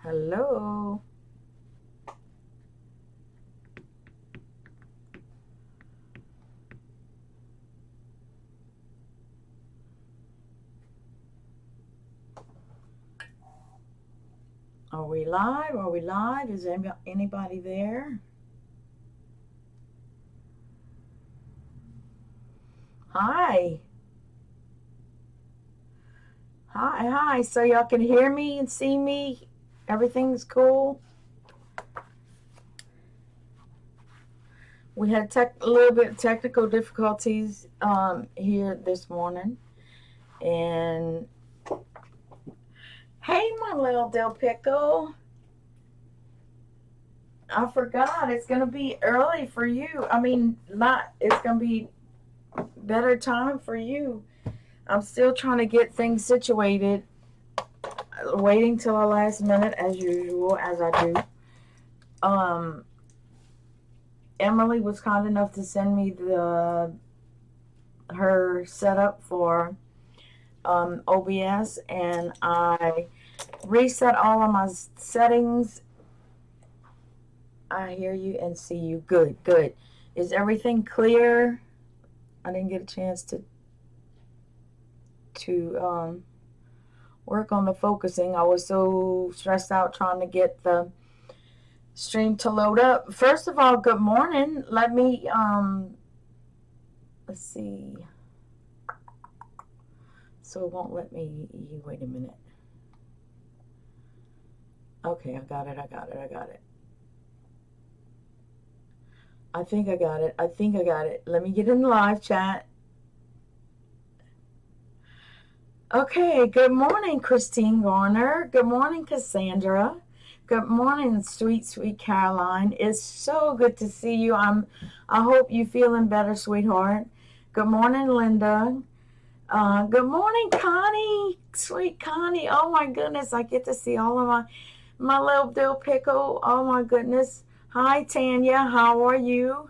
Hello. Are we live? Are we live? Is anybody there? Hi. Hi, hi. So y'all can hear me and see me? Everything's cool? We had a little bit of technical difficulties here this morning. And hey, my little dill pickle. I forgot it's going to be early for you. I mean, not, it's going to be better time for you. I'm still trying to get things situated, waiting till the last minute as usual, as I do. Emily was kind enough to send me her setup for OBS, and I reset all of my settings. I hear you and see you. Good, good. Is everything clear? I didn't get a chance to work on the focusing. I was so stressed out trying to get the stream to load up. First of all, good morning. Let me let's see. So it won't let me. Wait a minute. Okay, I got it. I think I got it. Let me get in the live chat. Okay, good morning, Christine Garner. Good morning, Cassandra. Good morning, sweet Caroline. It's so good to see you. I hope you're feeling better, sweetheart. Good morning, Linda. Good morning, Connie. Sweet Connie. Oh my goodness, I get to see all of my little dill pickle. Oh my goodness. Hi, Tanya. How are you?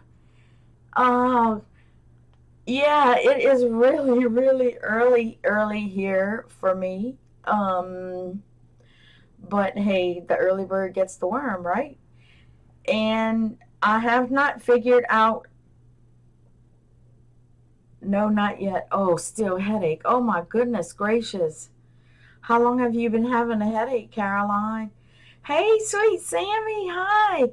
Yeah, it is really early here for me. Um, but hey, the early bird gets the worm, right? And I have not figured out. No, not yet. Oh, still headache. Oh my goodness gracious. How long have you been having a headache, Caroline? Hey, sweet Sammy. Hi.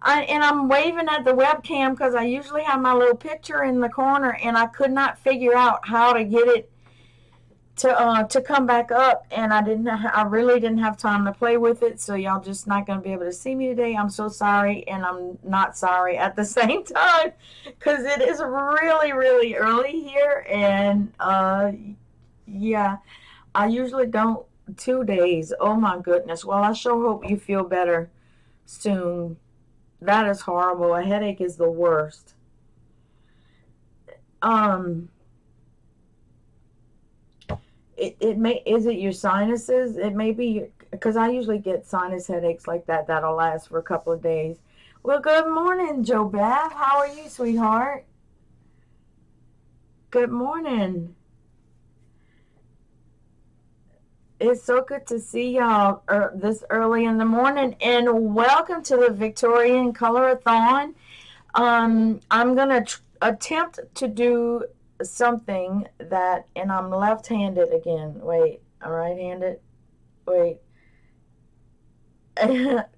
I'm waving at the webcam because I usually have my little picture in the corner, and I could not figure out how to get it to come back up, and I really didn't have time to play with it, so y'all just not going to be able to see me today. I'm so sorry, and I'm not sorry at the same time because it is really early here, and yeah, I usually don't. 2 days. Oh my goodness. Well, I sure hope you feel better soon. That is horrible. A headache is the worst. Um, it may, is it your sinuses? It may be because I usually get sinus headaches like that that'll last for a couple of days. Well, good morning, Joe Beth. How are you, sweetheart? Good morning. It's so good to see y'all this early in the morning, and welcome to the Victorian Colorathon. I'm gonna attempt to do something that, and I'm left-handed again. Wait, I'm right-handed. Wait,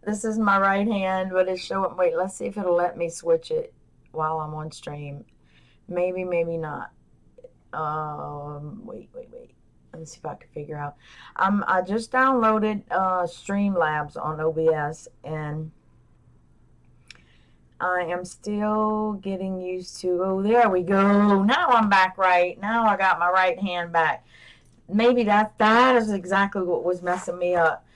this is my right hand, but it's showing. Wait, let's see if it'll let me switch it while I'm on stream. Maybe, maybe not. Wait. Let me see if I can figure out. I just downloaded Streamlabs on OBS, and I am still getting used to. Oh, there we go. Now I'm back right. Now I got my right hand back. Maybe that is exactly what was messing me up.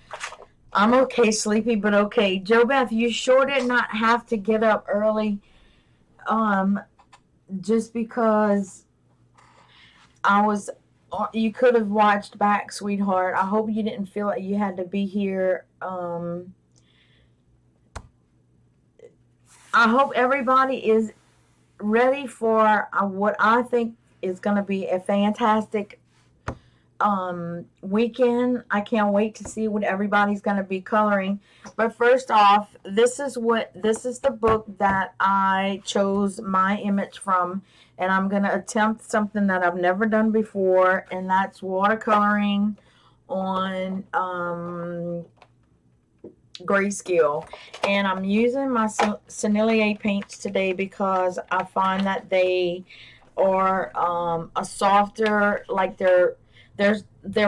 I'm okay, sleepy, but okay. Joe Beth, you sure did not have to get up early, um, just because I was. You could have watched back, sweetheart. I hope you didn't feel like you had to be here. I hope everybody is ready for what I think is going to be a fantastic weekend. I can't wait to see what everybody's going to be coloring. But first off, this is the book that I chose my image from, and I'm going to attempt something that I've never done before, and that's watercoloring on grayscale. And I'm using my Sennelier paints today because I find that they are a softer, like they're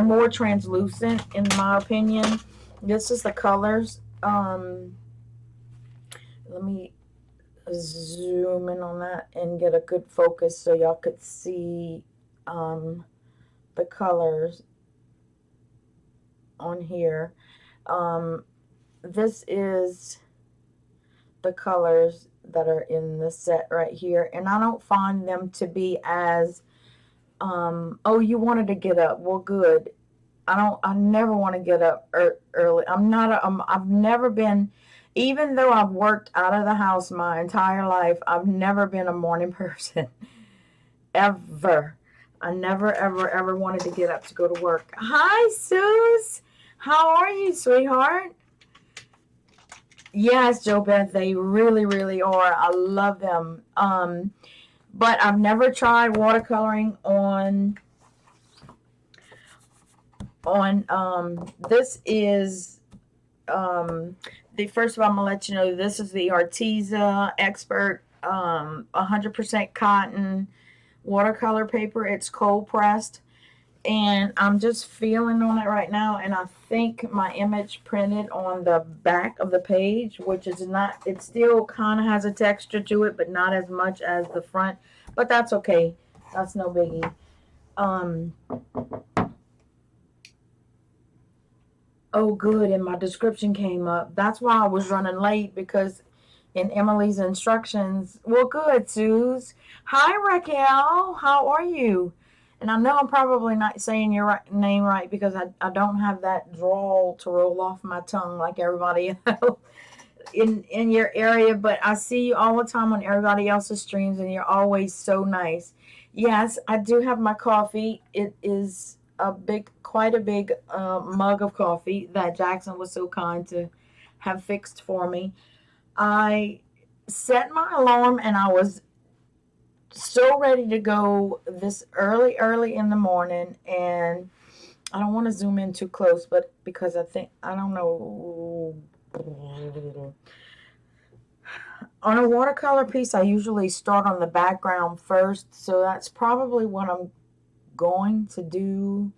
more translucent in my opinion. This is the colors. Let me zoom in on that and get a good focus so y'all could see the colors on here. This is the colors that are in the set right here, and I don't find them to be as oh, you wanted to get up, well, good. I never want to get up early. I've never been, even though I've worked out of the house my entire life, I've never been a morning person. Ever. I never ever wanted to get up to go to work. Hi, Suze. How are you, sweetheart? Yes, Joe Beth, they really are. I love them. But I've never tried watercoloring on this is the first of all, I'm gonna let you know this is the Arteza Expert 100% cotton watercolor paper. It's cold pressed, and I'm just feeling on it right now, and I think my image printed on the back of the page, which is not, it still kind of has a texture to it, but not as much as the front, but that's okay. That's no biggie. Oh, good, and my description came up. That's why I was running late, because in Emily's instructions, well, good, Suze. Hi, Raquel. How are you? And I know I'm probably not saying your name right because I don't have that drawl to roll off my tongue like everybody else in your area, but I see you all the time on everybody else's streams, and you're always so nice. Yes, I do have my coffee. It is quite a big mug of coffee that Jackson was so kind to have fixed for me. I set my alarm, and I was so ready to go this early in the morning, and I don't want to zoom in too close, but because I don't know. On a watercolor piece, I usually start on the background first, so that's probably what I'm going to do.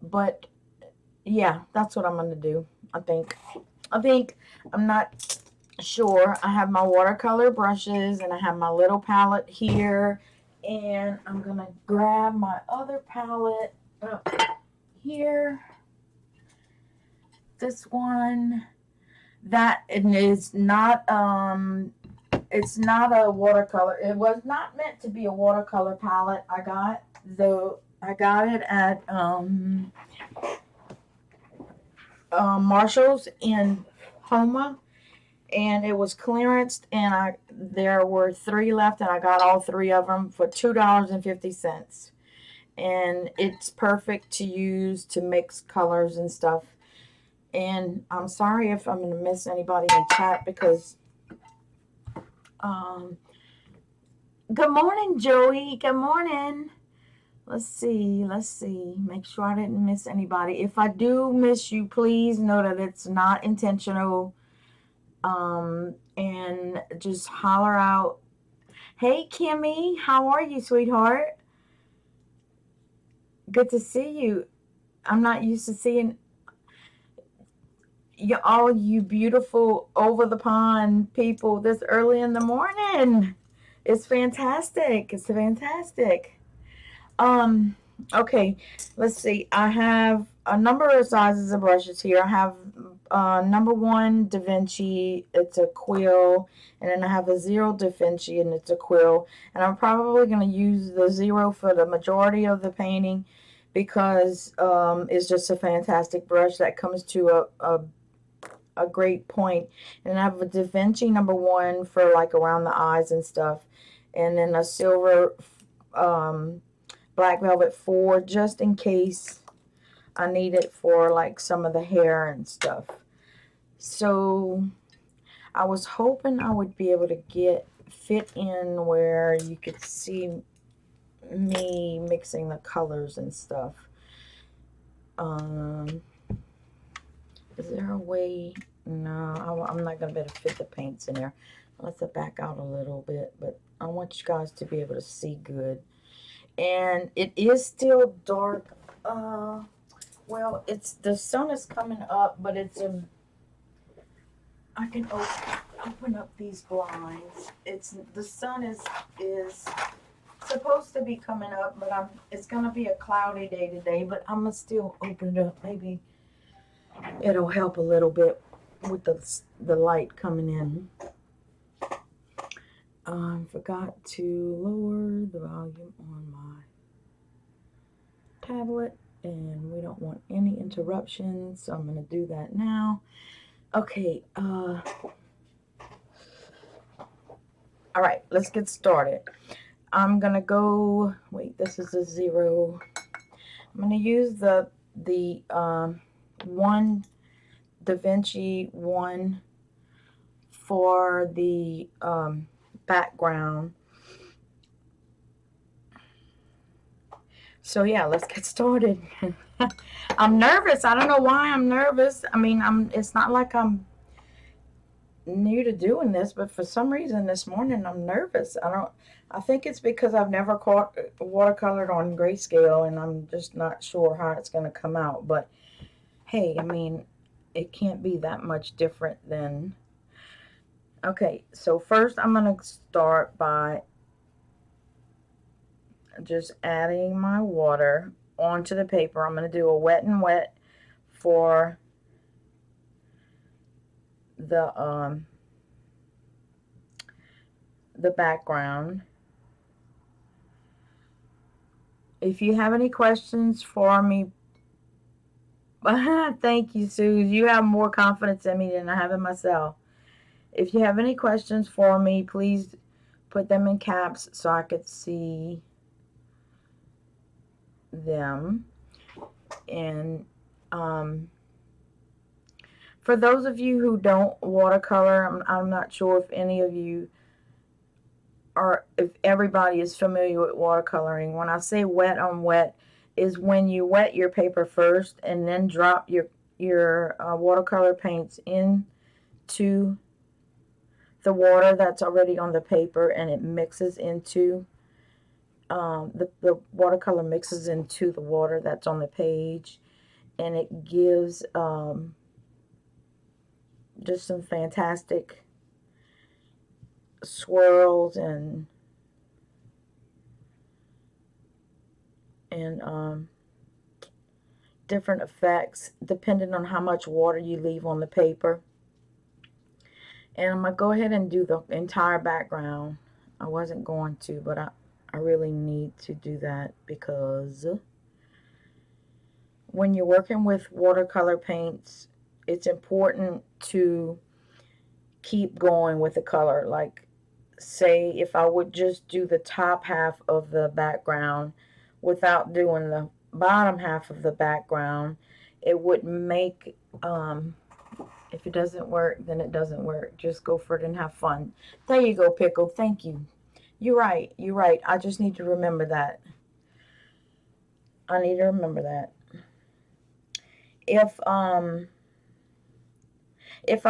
But yeah, that's what I'm going to do. I think I'm not sure. I have my watercolor brushes, and I have my little palette here, and I'm going to grab my other palette up here. This one, that is not it's not a watercolor. It was not meant to be a watercolor palette. I got it at Marshall's in Homa, and it was clearanced, and there were 3 left, and I got all 3 of them for $2.50, and it's perfect to use to mix colors and stuff. And I'm sorry if I'm going to miss anybody in chat, because good morning, Joey. Good morning. Let's see. Make sure I didn't miss anybody. If I do miss you, please know that it's not intentional. And just holler out. Hey, Kimmy. How are you, sweetheart? Good to see you. I'm not used to seeing all you beautiful over the pond people this early in the morning. It's fantastic. Okay, let's see. I have a number of sizes of brushes here. I have number 1 Da Vinci, it's a quill, and then I have a 0 Da Vinci, and it's a quill. And I'm probably going to use the 0 for the majority of the painting, because it's just a fantastic brush that comes to a great point. And I have a Da Vinci number 1 for like around the eyes and stuff. and then a silver black velvet 4, just in case I need it for like some of the hair and stuff. So I was hoping I would be able to fit in where you could see me mixing the colors and stuff. Is there a way? No, I'm not going to be able to fit the paints in there. Let's back out a little bit, but I want you guys to be able to see good. And it is still dark. Well, the sun is coming up, but I can open up these blinds. The sun is supposed to be coming up, but it's gonna be a cloudy day today. But I'm gonna still open it up. Maybe it'll help a little bit with the light coming in. I forgot to lower the volume on my tablet, and we don't want any interruptions, so I'm going to do that now. Okay, all right, let's get started. I'm going to go, wait, this is a 0. I'm going to use the one Da Vinci 1 for the background. So yeah, let's get started. I'm nervous. I don't know why I'm nervous. I mean, it's not like I'm new to doing this, but for some reason this morning I'm nervous. I think it's because I've never watercolored on grayscale, and I'm just not sure how it's going to come out. But hey, I mean, it can't be that much different than... Okay, so first I'm going to start by just adding my water onto the paper. I'm going to do a wet and wet for the background. If you have any questions for me, thank you, Sue. You have more confidence in me than I have in myself. If you have any questions for me, please put them in caps so I could see them. And for those of you who don't watercolor, I'm not sure if any of you if everybody is familiar with watercoloring. When I say wet on wet, is when you wet your paper first and then drop your watercolor paints into the water that's already on the paper, and it mixes into the watercolor mixes into the water that's on the page, and it gives just some fantastic swirls and different effects depending on how much water you leave on the paper. And I'm going to go ahead and do the entire background. I wasn't going to, but I really need to do that because when you're working with watercolor paints, it's important to keep going with the color. Like, say if I would just do the top half of the background without doing the bottom half of the background, it would make if it doesn't work, then it doesn't work. Just go for it and have fun. There you go, Pickle. Thank you. You're right. I just need to remember that. I need to remember that. If I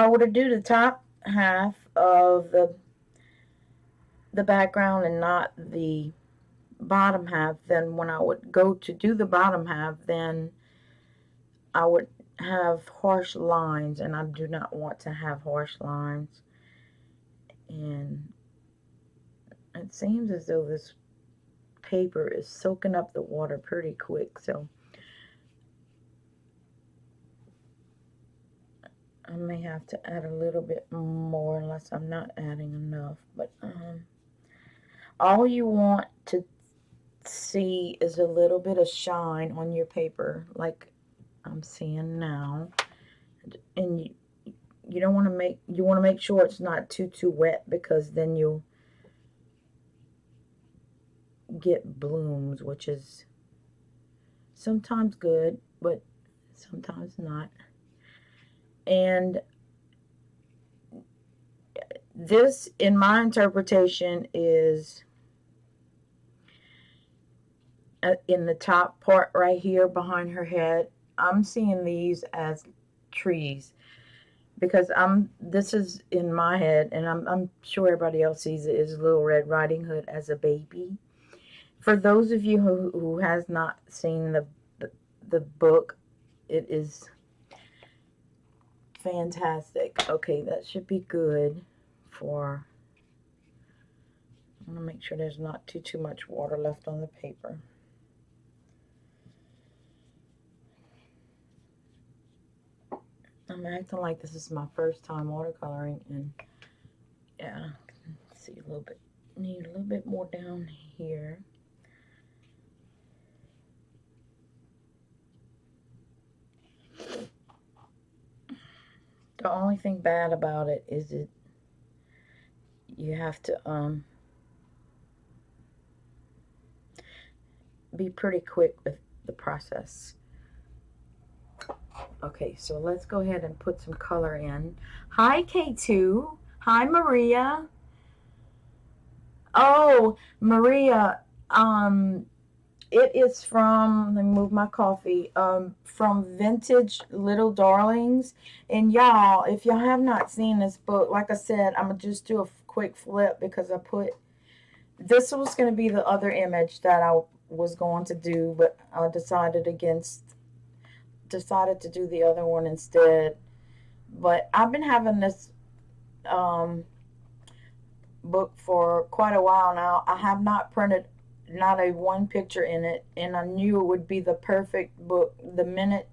were to do the top half of the background and not the bottom half, then when I would go to do the bottom half, then I would have harsh lines, and I do not want to have harsh lines. And it seems as though this paper is soaking up the water pretty quick, so I may have to add a little bit more unless I'm not adding enough. But all you want to see is a little bit of shine on your paper, like I'm seeing now. And you don't want to make sure it's not too wet, because then you'll get blooms, which is sometimes good, but sometimes not. And this, in my interpretation, is in the top part right here behind her head. I'm seeing these as trees because this is in my head, and I'm sure everybody else sees it as Little Red Riding Hood as a baby. For those of you who has not seen the book, it is fantastic. Okay, that should be good for. I want to make sure there's not too much water left on the paper. I'm acting like this is my first time watercoloring, and yeah, let's see a little bit. Need a little bit more down here. The only thing bad about it is that you have to be pretty quick with the process. Okay, so let's go ahead and put some color in. Hi, K2. Hi, Maria. Oh, Maria, it is from, let me move my coffee, from Vintage Little Darlings. And y'all, if y'all have not seen this book, like I said, I'm going to just do a quick flip because this was going to be the other image that I was going to do, but I decided to do the other one instead. But I've been having this book for quite a while now. I have not printed not a one picture in it, and I knew it would be the perfect book the minute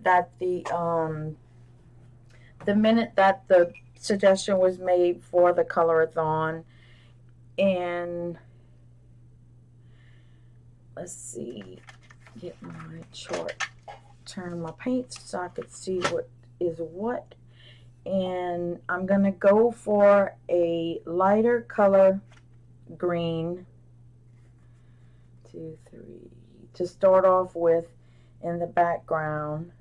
that the suggestion was made for the colorathon. And let's see, get my chart, turn my paint so I could see what is what. And I'm gonna go for a lighter color green, 2, 3, to start off with in the background.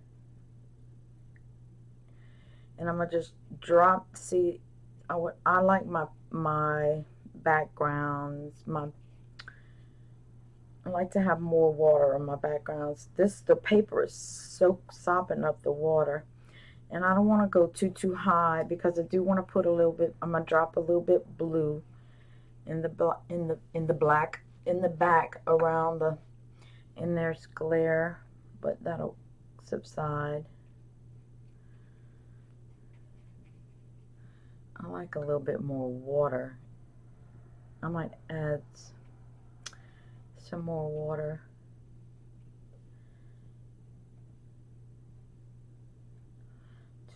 And I'm gonna just drop. See, I like my backgrounds. I like to have more water in my backgrounds. The paper is sopping up the water, and I don't want to go too high because I do want to put a little bit. I'm gonna drop a little bit blue in the black in the back around the. And there's glare, but that'll subside. I like a little bit more water. I might add some more water.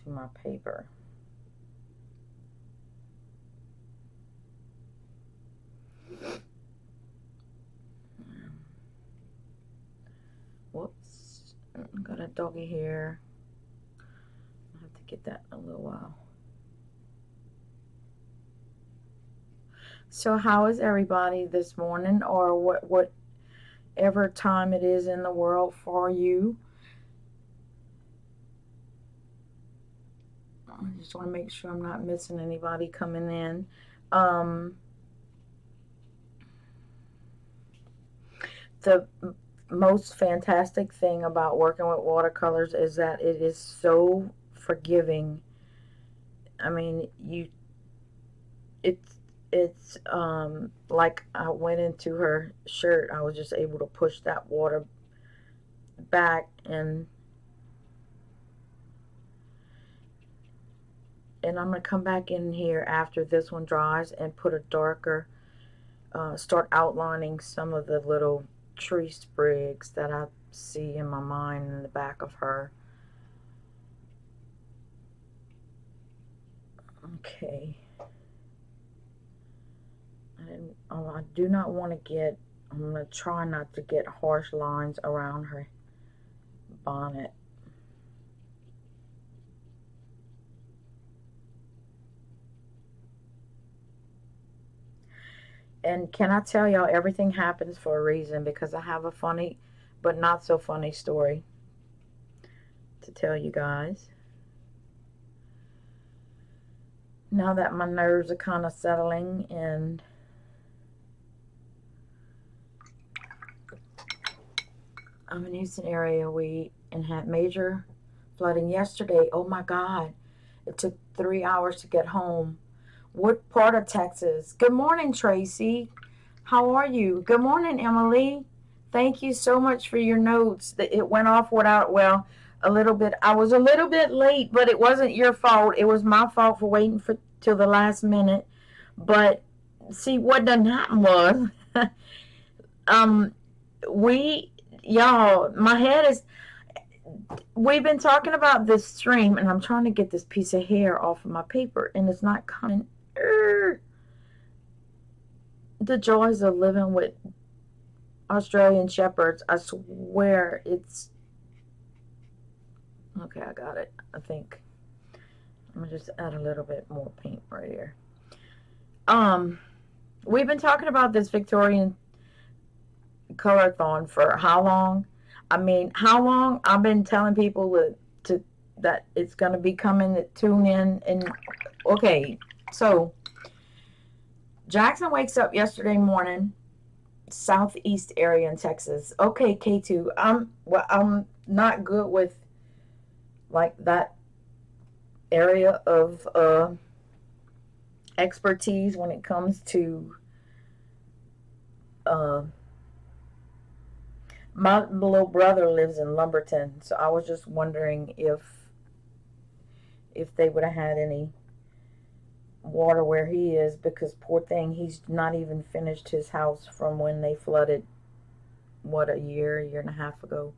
To my paper. Whoops, I got a doggy here. I'll have to get that in a little while. So how is everybody this morning, or whatever time it is in the world for you? I just want to make sure I'm not missing anybody coming in. The most fantastic thing about working with watercolors is that it is so forgiving. I mean, it's like I went into her shirt, I was just able to push that water back, and I'm going to come back in here after this one dries and put a darker, start outlining some of the little tree sprigs that I see in my mind in the back of her. Okay. I do not want to get, I'm going to try not to get harsh lines around her bonnet. And can I tell y'all, everything happens for a reason, because I have a funny but not so funny story to tell you guys. Now that my nerves are kind of settling, and I'm in Houston area, we had major flooding yesterday. Oh my God. It took 3 hours to get home. What part of Texas? Good morning, Tracy. How are you? Good morning, Emily. Thank you so much for your notes. It went off without, well, a little bit. I was a little bit late, but it wasn't your fault. It was my fault for waiting for till the last minute. But see, what done happened was, um, we, y'all, my head is, we've been talking about this stream, and I'm trying to get this piece of hair off of my paper, and it's not coming. The joys of living with Australian Shepherds. I swear it's... Okay, I got it. I think I'm gonna just add a little bit more paint right here. We've been talking about this Victorian colorathon for how long? I mean, how long? I've been telling people that it's gonna be coming. To tune in. And okay, so Jackson wakes up yesterday morning, southeast area in Texas. Okay, K2. I'm not good with like that area of expertise when it comes to my little brother lives in Lumberton, so I was just wondering if they would have had any water where he is, because poor thing, he's not even finished his house from when they flooded, what, a year and a half ago.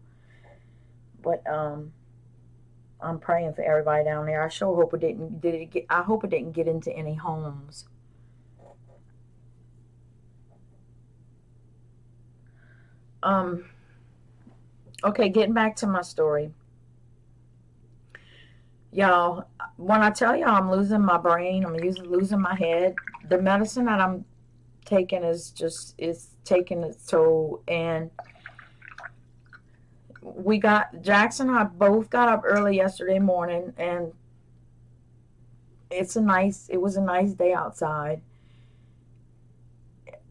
But I'm praying for everybody down there. I sure hope I hope it didn't get into any homes. Okay, getting back to my story. Y'all, when I tell y'all I'm losing my brain, I'm losing my head, the medicine that I'm taking is taking its toll. And Jackson and I both got up early yesterday morning, and it was a nice day outside.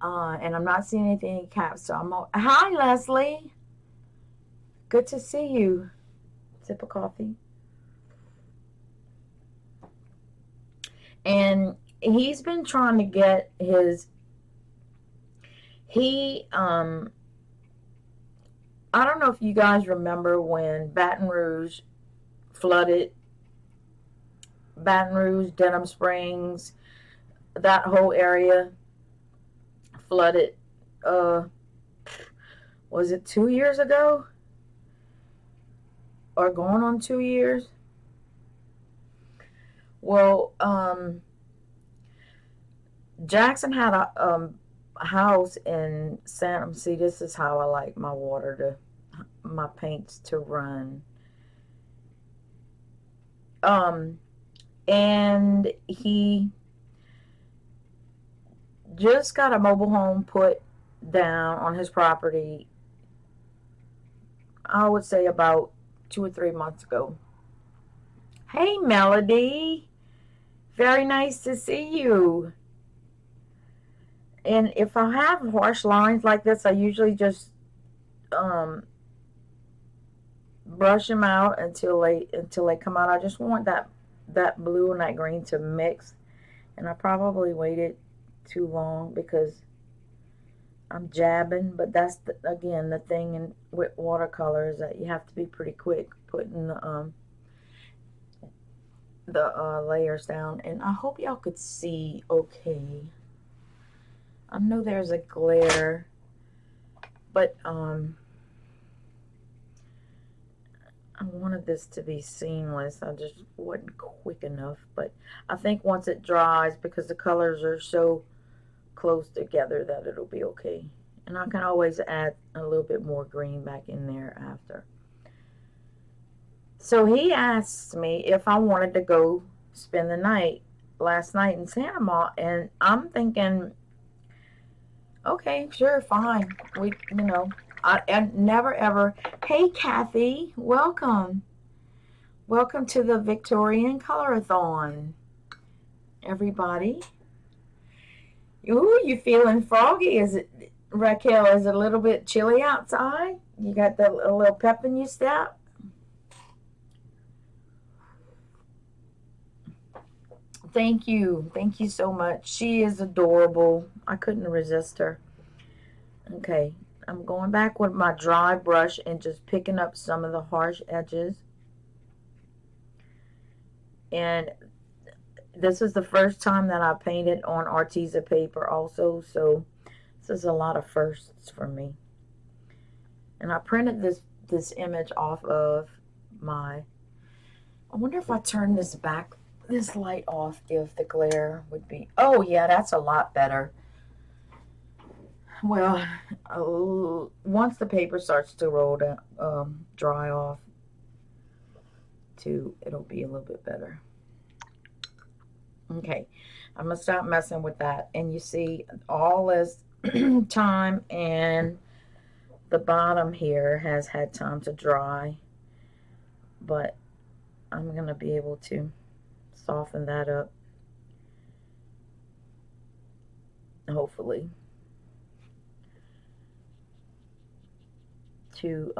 And I'm not seeing anything in caps, so hi, Leslie. Good to see you. Sip of coffee. And he's been trying to get I don't know if you guys remember when Baton Rouge flooded. Baton Rouge, Denham Springs, that whole area flooded. Was it 2 years ago? Or going on 2 years? Well, Jackson had a house in Santa. See, this is how I like my paints to run. And he just got a mobile home put down on his property, I would say about 2 or 3 months ago. Hey, Melody. Very nice to see you. And if I have harsh lines like this, I usually just brush them out until they come out. I just want that blue and that green to mix. And I probably waited too long because I'm jabbing. But that's, again, the thing with watercolors, that you have to be pretty quick putting the layers down. And I hope y'all could see okay. I know there's a glare, but I wanted this to be seamless. I just wasn't quick enough. But I think once it dries, because the colors are so close together, that it'll be okay. And I can always add a little bit more green back in there after. So he asked me if I wanted to go spend the night last night in Santa Ma, and I'm thinking, Okay, sure, fine. I never ever. Hey, Kathy, welcome. Welcome to the Victorian Colorathon, everybody. Ooh, you feeling froggy? Is it, Raquel? Is it a little bit chilly outside? You got a little pep in your step? Thank you. Thank you so much. She is adorable. I couldn't resist her. Okay, I'm going back with my dry brush and just picking up some of the harsh edges. And this is the first time that I painted on Arteza paper also, so this is a lot of firsts for me. And I printed this image off of my, I wonder if I turn this light off, if the glare would be, oh yeah, that's a lot better. Well, once the paper starts to roll down, dry off, it'll be a little bit better. Okay, I'm gonna stop messing with that. And you see all this time, and the bottom here has had time to dry, but I'm gonna be able to soften that up, hopefully, to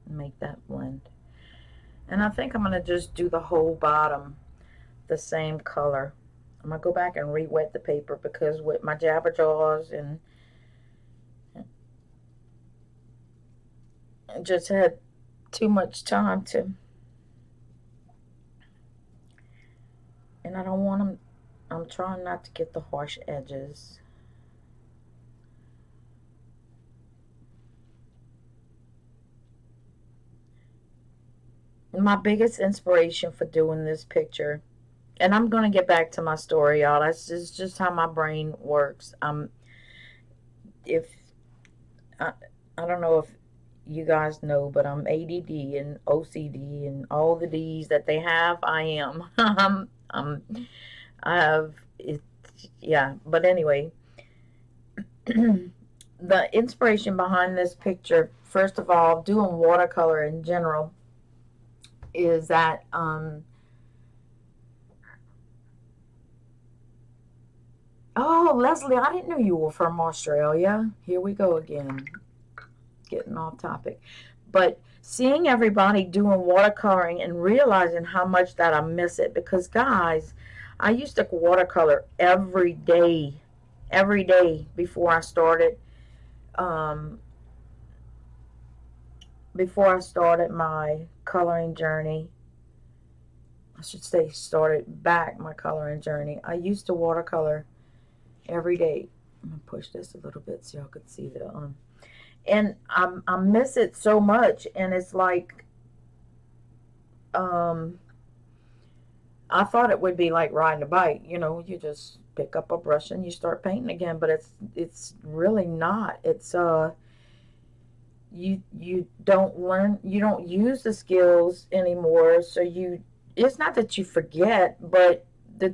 make that blend. And I think I'm gonna just do the whole bottom the same color. I'm gonna go back and re-wet the paper, because with my Jabberjaws and just had too much time to, and I don't want them, I'm trying not to get the harsh edges. My biggest inspiration for doing this picture, and I'm going to get back to my story, y'all. That's just how my brain works. If I don't know if you guys know, but I'm ADD and OCD and all the D's that they have. I am. I have it. Yeah, but anyway, the inspiration behind this picture, first of all, doing watercolor in general, is that oh, Leslie, I didn't know you were from Australia. Here we go again, getting off topic. But seeing everybody doing watercoloring and realizing how much that I miss it, because guys, I used to watercolor every day um, before I started my coloring journey. I should say started back my coloring journey. I used to watercolor every day. I'm gonna push this a little bit so y'all could see the and I miss it so much. And it's like I thought it would be like riding a bike. You just pick up a brush and you start painting again, but it's really not. It's you don't learn, you don't use the skills anymore, so it's not that you forget, but the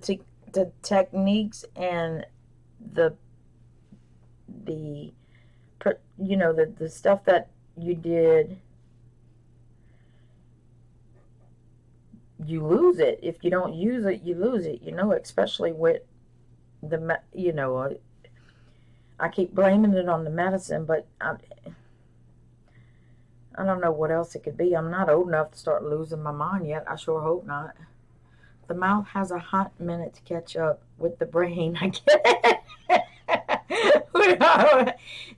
techniques and the the the stuff that you did, you lose it. If you don't use it, you lose it, especially with I keep blaming it on the medicine, but I don't know what else it could be. I'm not old enough to start losing my mind yet. I sure hope not. The mouth has a hot minute to catch up with the brain. I get it.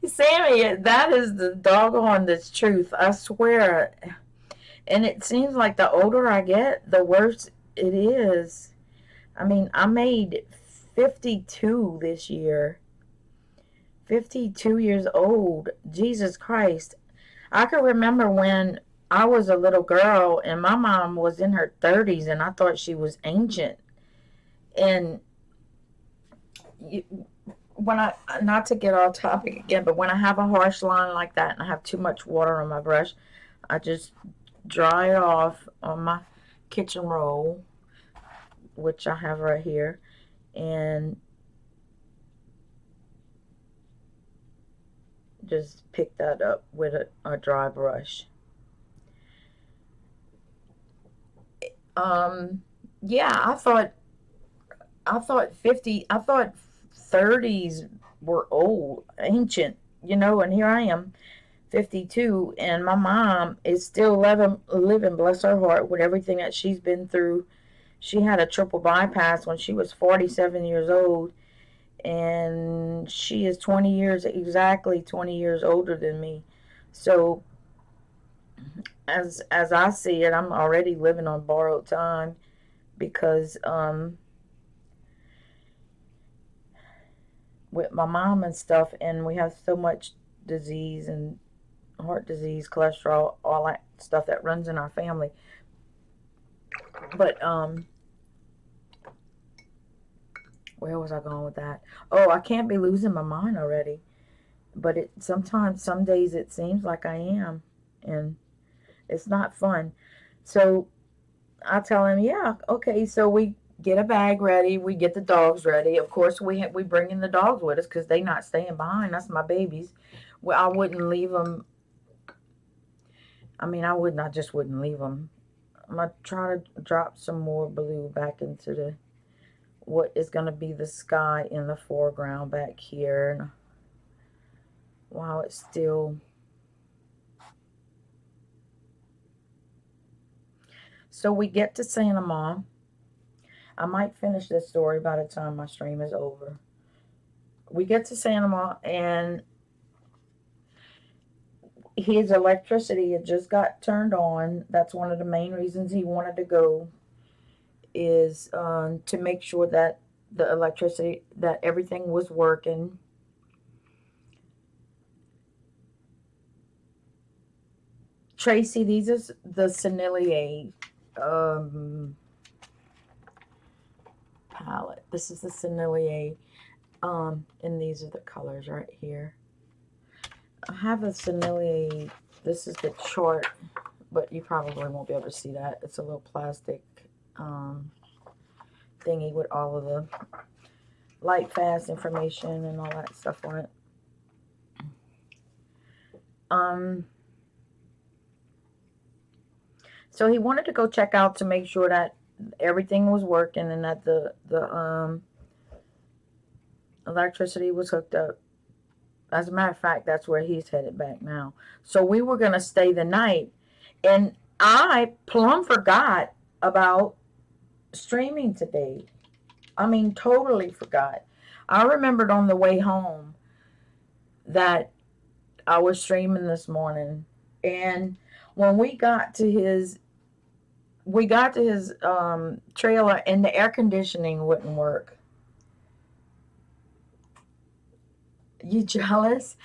Sammy, that is the doggone this truth. I swear. And it seems like the older I get, the worse it is. I mean, I made 52 this year. 52 years old. Jesus Christ. I can remember when I was a little girl and my mom was in her 30s and I thought she was ancient. And when not to get off topic again, but when I have a harsh line like that and I have too much water on my brush, I just dry it off on my kitchen roll, which I have right here, and just pick that up with a dry brush. Yeah, I thought 30s were old, ancient, and here I am, 52, and my mom is still living, bless her heart, with everything that she's been through. She had a triple bypass when she was 47 years old, and she is exactly 20 years older than me. So as I see it, I'm already living on borrowed time because with my mom and stuff, and we have so much disease and heart disease, cholesterol, all that stuff that runs in our family. But where was I going with that? Oh, I can't be losing my mind already. But some days it seems like I am, and it's not fun. So I tell him, yeah, okay. So we get a bag ready. We get the dogs ready. Of course, we bring in the dogs with us because they not staying behind. That's my babies. Well, I wouldn't leave them. I mean, I wouldn't. I just wouldn't leave them. I'm gonna try to drop some more blue back into the what is gonna be the sky in the foreground back here. And while it's still, so we get to Santa. I might finish this story by the time my stream is over. We get to Santa, and his electricity had just got turned on. That's one of the main reasons he wanted to go, is to make sure that the electricity, that everything was working. Tracy, these are the Sennelier palette. This is the Sennelier, and these are the colors right here. I have a Sennelier. This is the chart, but you probably won't be able to see that. It's a little plastic thingy with all of the light fast information and all that stuff on it. So he wanted to go check out to make sure that everything was working and that the electricity was hooked up. As a matter of fact, that's where he's headed back now. So we were going to stay the night, and I plumb forgot about streaming today. I mean, totally forgot. I remembered on the way home that I was streaming this morning, and when we got to his trailer, and the air conditioning wouldn't work. You jealous?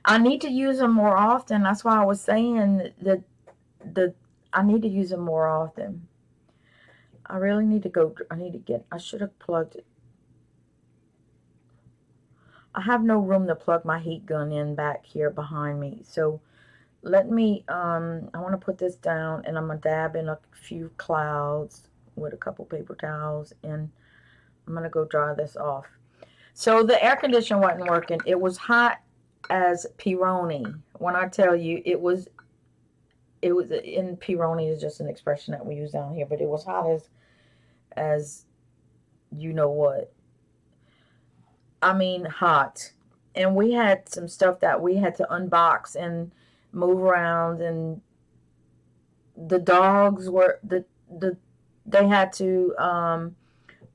I need to use them more often. That's why I was saying that I need to use them more often. I really need to go. I should have plugged it. I have no room to plug my heat gun in back here behind me. So let me, I want to put this down, and I'm going to dab in a few clouds with a couple paper towels, and I'm going to go dry this off. So the air conditioner wasn't working. It was hot as Pironi. When I tell you, it was, in Pironi is just an expression that we use down here, but it was hot as you know what. I mean, hot. And we had some stuff that we had to unbox and move around, and the dogs were, they had to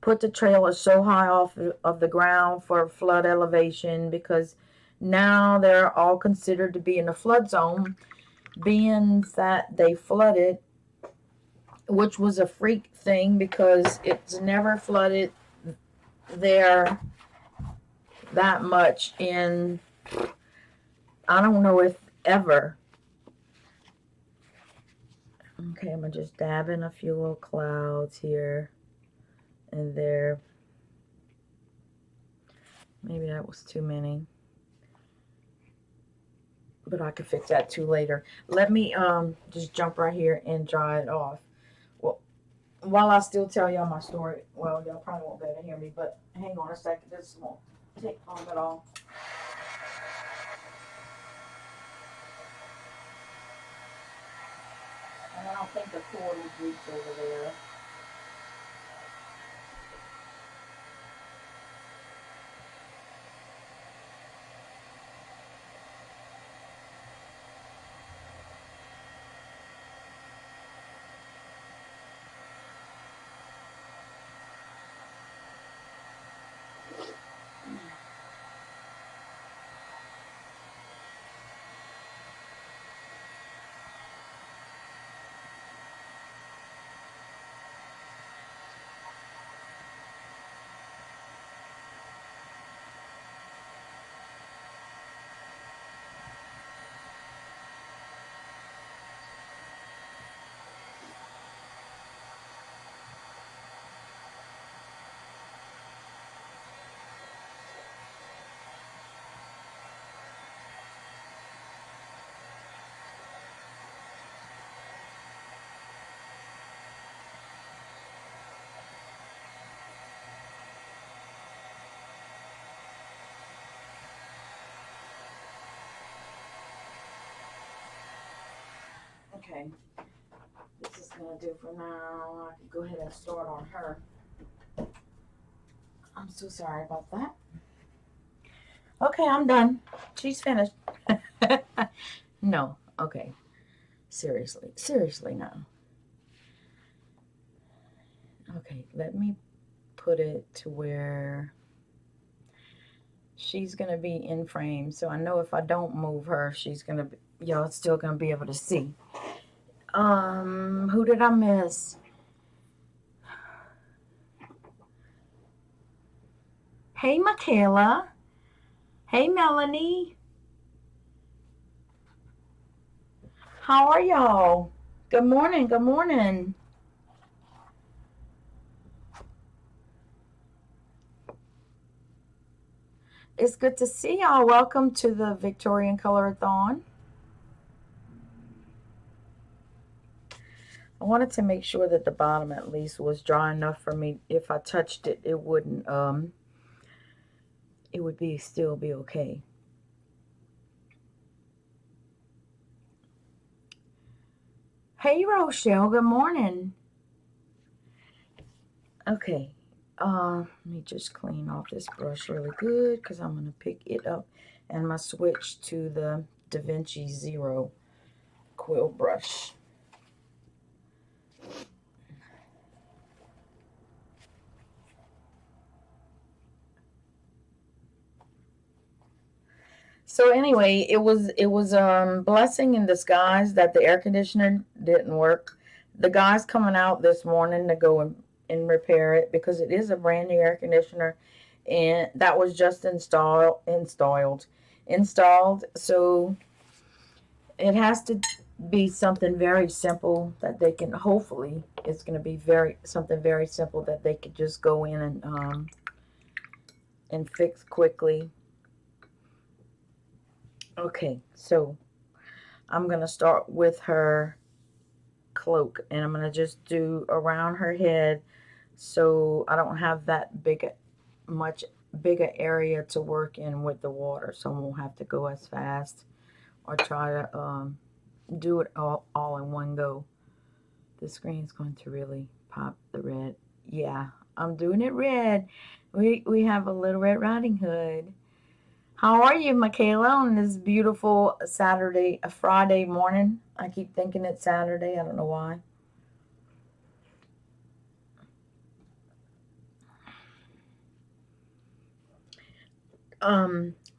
put the trailer so high off of the ground for flood elevation, because now they're all considered to be in a flood zone, being that they flooded, which was a freak thing because it's never flooded there that much in, I don't know if ever. Okay, I'm gonna just dab in a few little clouds here and there. Maybe that was too many, but I could fix that too later. Let me just jump right here and dry it off. Well, while I still tell y'all my story, well, y'all probably won't be able to hear me, but hang on a second. This won't take long at all. I don't think the cord would reach over there. Okay, this is gonna do for now. I can go ahead and start on her. I'm so sorry about that. Okay, I'm done. She's finished. No, okay. Seriously now. Okay, let me put it to where she's gonna be in frame. So I know if I don't move her, she's gonna be, y'all still gonna be able to see. Who did I miss? Hey, Michaela. Hey, Melanie. How are y'all? Good morning. Good morning. It's good to see y'all. Welcome to the Victorian Colorathon. I wanted to make sure that the bottom at least was dry enough for me. If I touched it, it wouldn't, it would be still be okay. Hey, Rochelle. Good morning. Okay. Let me just clean off this brush really good because I'm going to pick it up and I'm going to switch to the Da Vinci Zero quill brush. So anyway, it was blessing in disguise that the air conditioner didn't work. The guy's coming out this morning to go and repair it because it is a brand new air conditioner and that was just installed. So it has to be something very simple that they can, hopefully it's going to be something very simple that they could just go in and fix quickly. Okay, so I'm going to start with her cloak and I'm going to just do around her head so I don't have that much bigger area to work in with the water, so I won't have to go as fast or try to do it all in one go. The screen's going to really pop the red. Yeah, I'm doing it red. We have a little Red Riding Hood. How are you, Michaela, on this beautiful Friday morning? I keep thinking it's Saturday. I don't know why.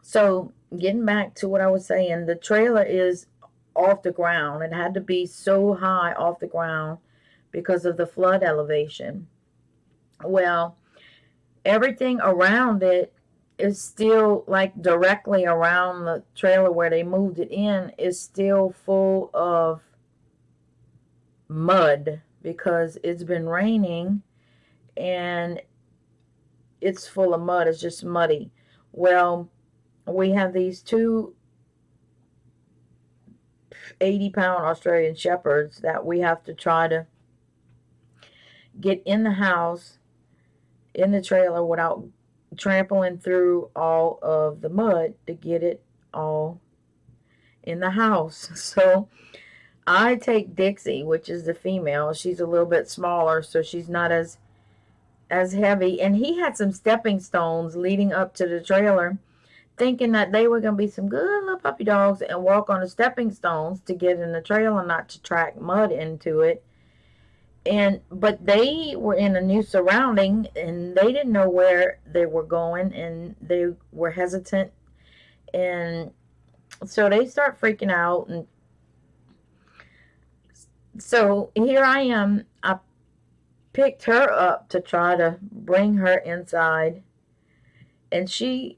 So getting back to what I was saying, the trailer is off the ground. It had to be so high off the ground because of the flood elevation. Well, everything around it is still like directly around the trailer where they moved it in is still full of mud because it's been raining and it's full of mud. It's just muddy. Well, we have these two 80-pound Australian Shepherds that we have to try to get in the house, in the trailer, without trampling through all of the mud to get it all in the house. So I take Dixie, which is the female. She's a little bit smaller, so she's not as heavy. And he had some stepping stones leading up to the trailer, thinking that they were going to be some good little puppy dogs and walk on the stepping stones to get in the trailer, not to track mud into it. But they were in a new surrounding, and they didn't know where they were going, and they were hesitant, and so they start freaking out. And so here I am. I picked her up to try to bring her inside, and she,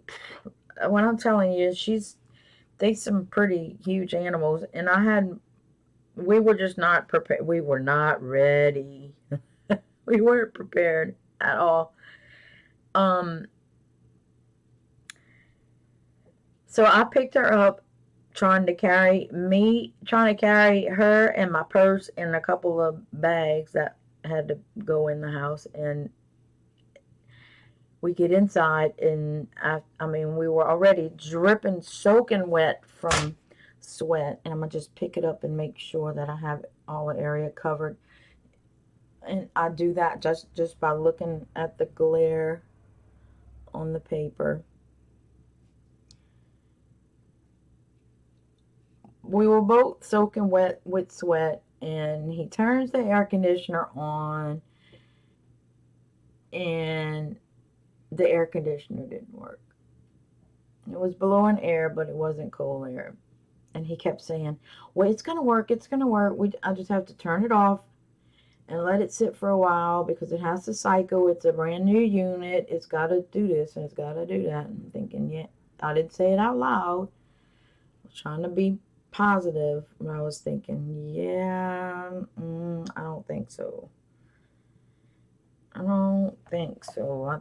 when I'm telling you, they some pretty huge animals, and we were just not prepared. We were not ready. We weren't prepared at all. Um, so I picked her up, trying to carry her and my purse and a couple of bags that had to go in the house. And we get inside, and I mean, we were already dripping, soaking wet from sweat. And I'm gonna just pick it up and make sure that I have all the area covered. And I do that just by looking at the glare on the paper. We were both soaking wet with sweat, and he turns the air conditioner on, and the air conditioner didn't work. It was blowing air, but it wasn't cold air. And he kept saying, well, it's going to work. It's going to work. I just have to turn it off and let it sit for a while because it has to cycle. It's a brand new unit. It's got to do this and it's got to do that. And I'm thinking, yeah, I didn't say it out loud. I was trying to be positive. And I was thinking, yeah, I don't think so. I don't think so. I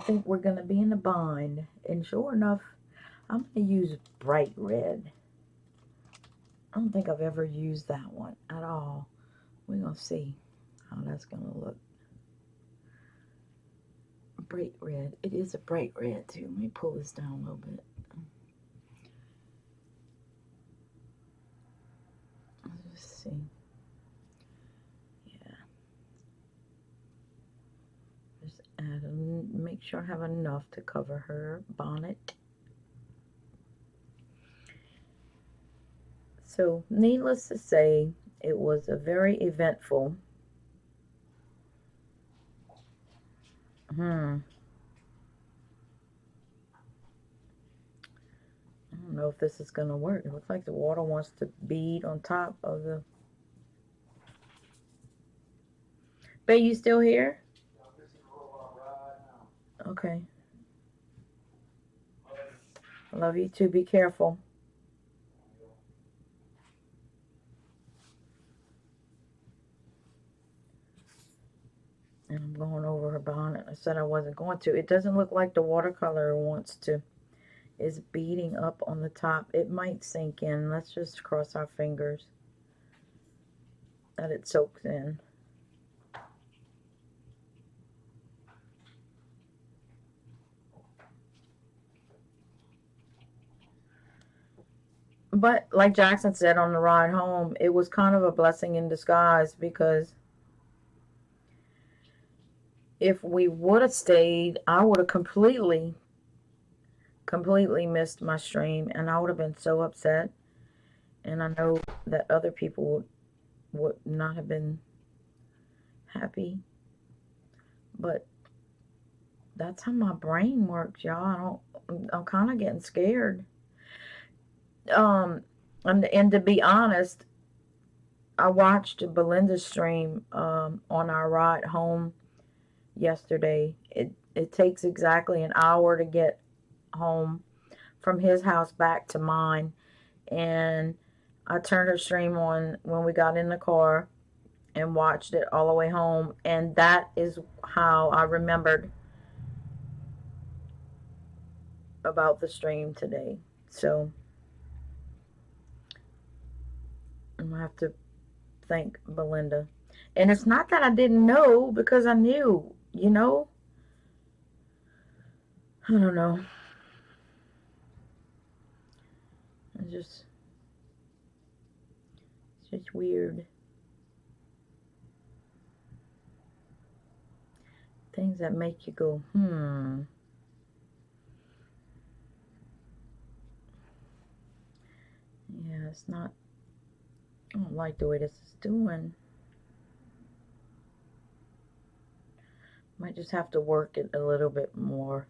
think we're going to be in a bind. And sure enough, I'm going to use bright red. I don't think I've ever used that one at all. We're going to see how that's going to look. Bright red. It is a bright red too. Let me pull this down a little bit. Let's see. Yeah. Just make sure I have enough to cover her bonnet. So, needless to say, it was a very eventful. I don't know if this is going to work. It looks like the water wants to bead on top of the... Babe, you still here? Okay. I love you too. Be careful. And I'm going over her bonnet. I said I wasn't going to. It doesn't look like the watercolor is beading up on the top. It might sink in. Let's just cross our fingers that it soaks in. But like Jackson said on the ride home, it was kind of a blessing in disguise, because if we would have stayed, I would have completely missed my stream, and I would have been so upset. And I know that other people would not have been happy. But that's how my brain works, y'all. I'm kind of getting scared. And to be honest, I watched Belinda's stream on our ride home yesterday. It takes exactly an hour to get home from his house back to mine, and I turned her stream on when we got in the car and watched it all the way home, and that is how I remembered about the stream today. So I'm gonna have to thank Belinda. And it's not that I didn't know, because I knew, I don't know. it's just weird. Things that make you go, Yeah, it's not, I don't like the way this is doing. Might just have to work it a little bit more,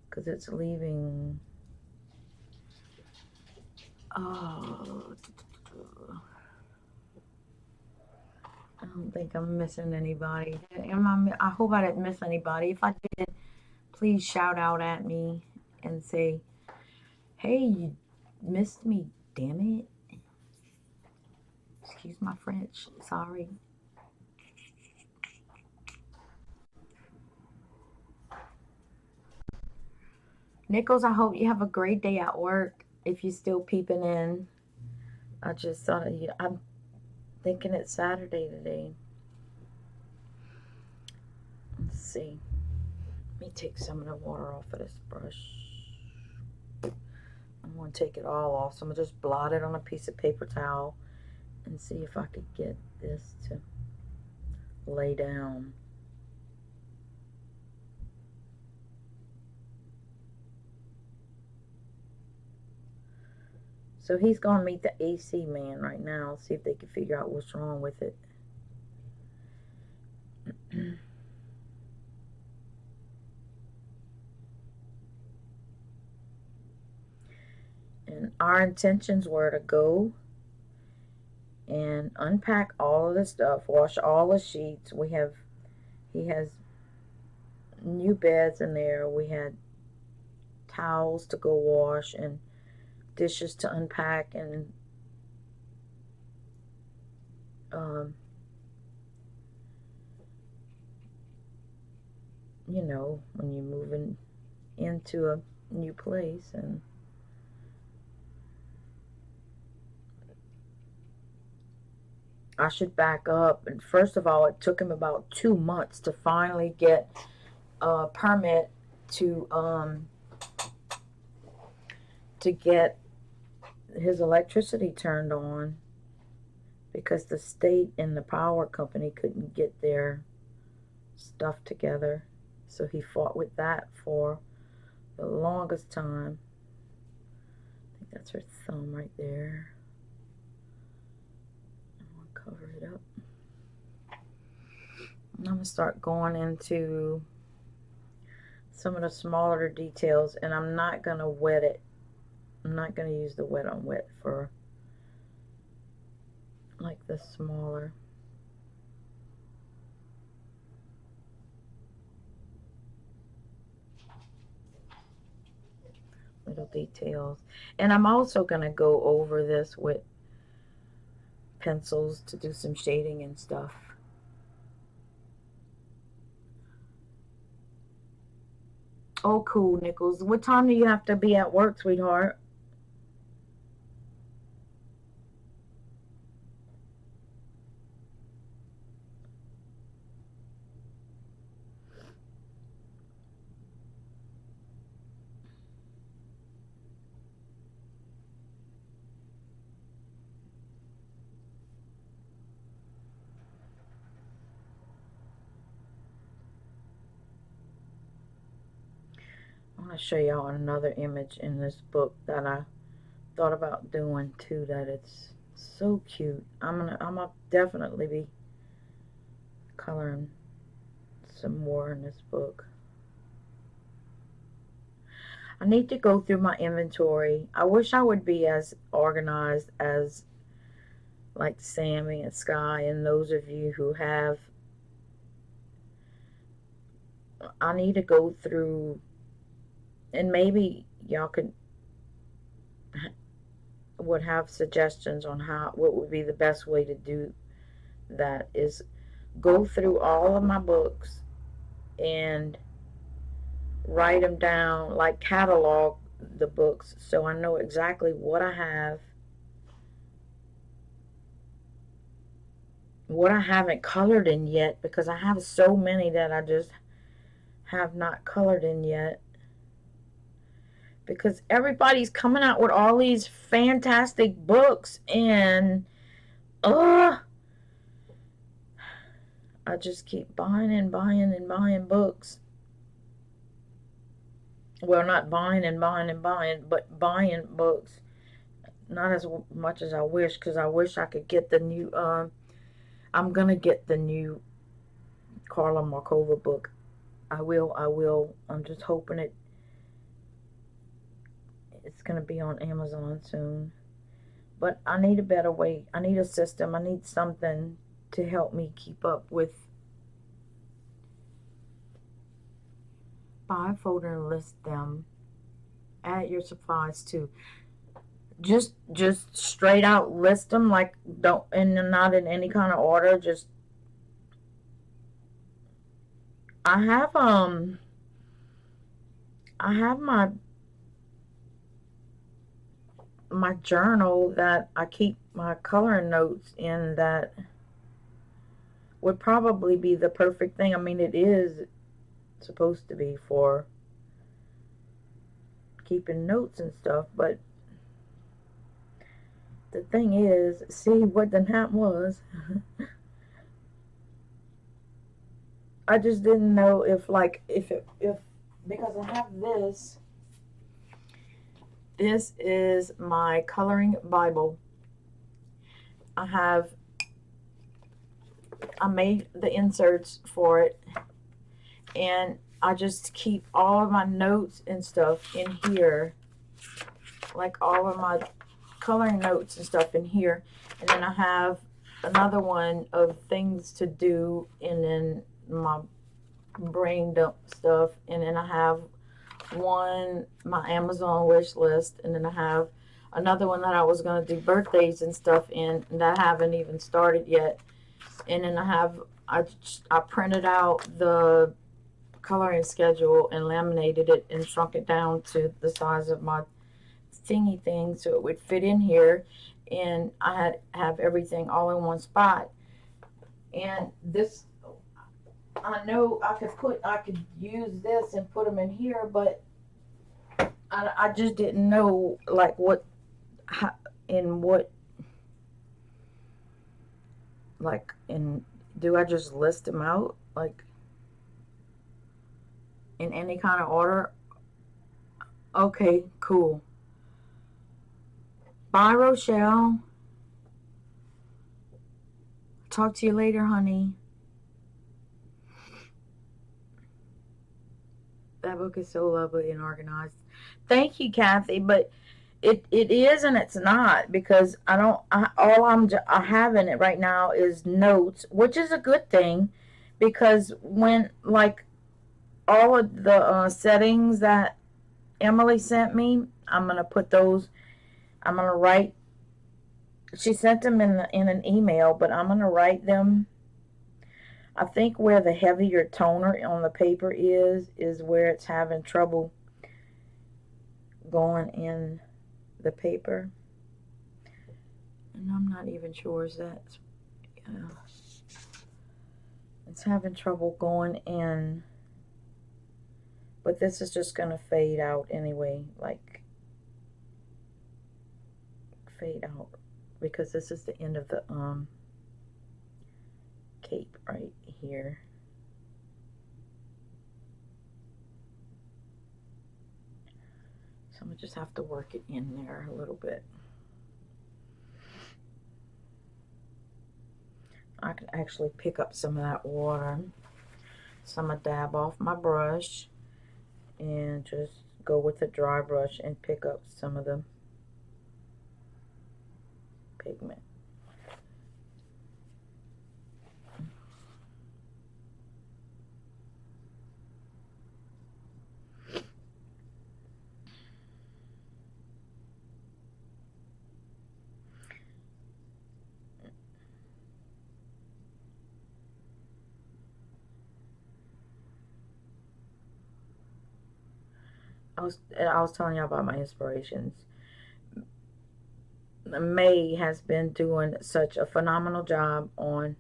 because it's leaving, oh, I don't think I'm missing anybody. I hope I didn't miss anybody. If I did, please shout out at me and say, hey, you missed me, damn it. Excuse my French, sorry. Nichols, I hope you have a great day at work. If you're still peeping in, I just thought of you. I'm thinking it's Saturday today. Let's see. Let me take some of the water off of this brush. I'm going to take it all off. So I'm going to just blot it on a piece of paper towel and see if I could get this to lay down. So he's going to meet the AC man right now, see if they can figure out what's wrong with it. And our intentions were to go and unpack all of the stuff, wash all the sheets. He has new beds in there. We had towels to go wash and dishes to unpack, and you know, when you're moving into a new place. And I should back up. And first of all, it took him about 2 months to finally get a permit to get his electricity turned on, because the state and the power company couldn't get their stuff together. So he fought with that for the longest time. I think that's her thumb right there. I'm going to cover it up. I'm going to start going into some of the smaller details, and I'm not going to wet it. I'm not going to use the wet on wet for like the smaller. Little details. And I'm also going to go over this with pencils to do some shading and stuff. Oh, cool, Nichols. What time do you have to be at work, sweetheart? I want to show y'all another image in this book that I thought about doing too, that it's so cute. I'm gonna definitely be coloring some more in this book. I need to go through my inventory. I wish I would be as organized as like Sammy and Sky and those of you who have. I need to go through, and maybe y'all would have suggestions on what would be the best way to do that, is go through all of my books and write them down, like catalog the books, so I know exactly what I have, what I haven't colored in yet, because I have so many that I just have not colored in yet, because everybody's coming out with all these fantastic books, and I just keep buying and buying and buying books. Well, not buying and buying and buying, but buying books. Not as much as I wish, because I wish I could get the new, I'm going to get the new Carla Markova book. I will. I'm just hoping it's going to be on Amazon soon. But I need a better way. I need a system. I need something to help me keep up with. Buy a folder and list them. Add your supplies too. Just straight out list them, like, don't, and not in any kind of order. Just, I have my journal that I keep my coloring notes in. That would probably be the perfect thing. I mean, it is supposed to be for keeping notes and stuff, but the thing is, see, what the happened was, I just didn't know if, like, if because I have this. This is my coloring Bible. I made the inserts for it, and I just keep all of my notes and stuff in here, like all of my coloring notes and stuff in here. And then I have another one of things to do, and then my brain dump stuff, and then I have my Amazon wish list, and then I have another one that I was going to do birthdays and stuff in, and that I haven't even started yet. And then I printed out the coloring schedule and laminated it and shrunk it down to the size of my thingy thing so it would fit in here, and I have everything all in one spot. And this, I know I could use this and put them in here, but I just didn't know, like, what do I just list them out, like, in any kind of order? Okay, cool. Bye, Rochelle. Talk to you later, honey. That book is so lovely and organized. Thank you, Kathy. But it is and it's not, because all I have in it right now is notes, which is a good thing, because when, like, all of the settings that Emily sent me, I'm gonna put those. I'm gonna write. She sent them in an email, but I'm gonna write them. I think where the heavier toner on the paper is where it's having trouble going in the paper. And I'm not even sure is that it's having trouble going in. But this is just going to fade out anyway, like, fade out, because this is the end of the cape right here. So I'm going to just have to work it in there a little bit. I can actually pick up some of that water. So I'm going to dab off my brush and just go with the dry brush and pick up some of the pigment. I was telling you about my inspirations. May has been doing such a phenomenal job on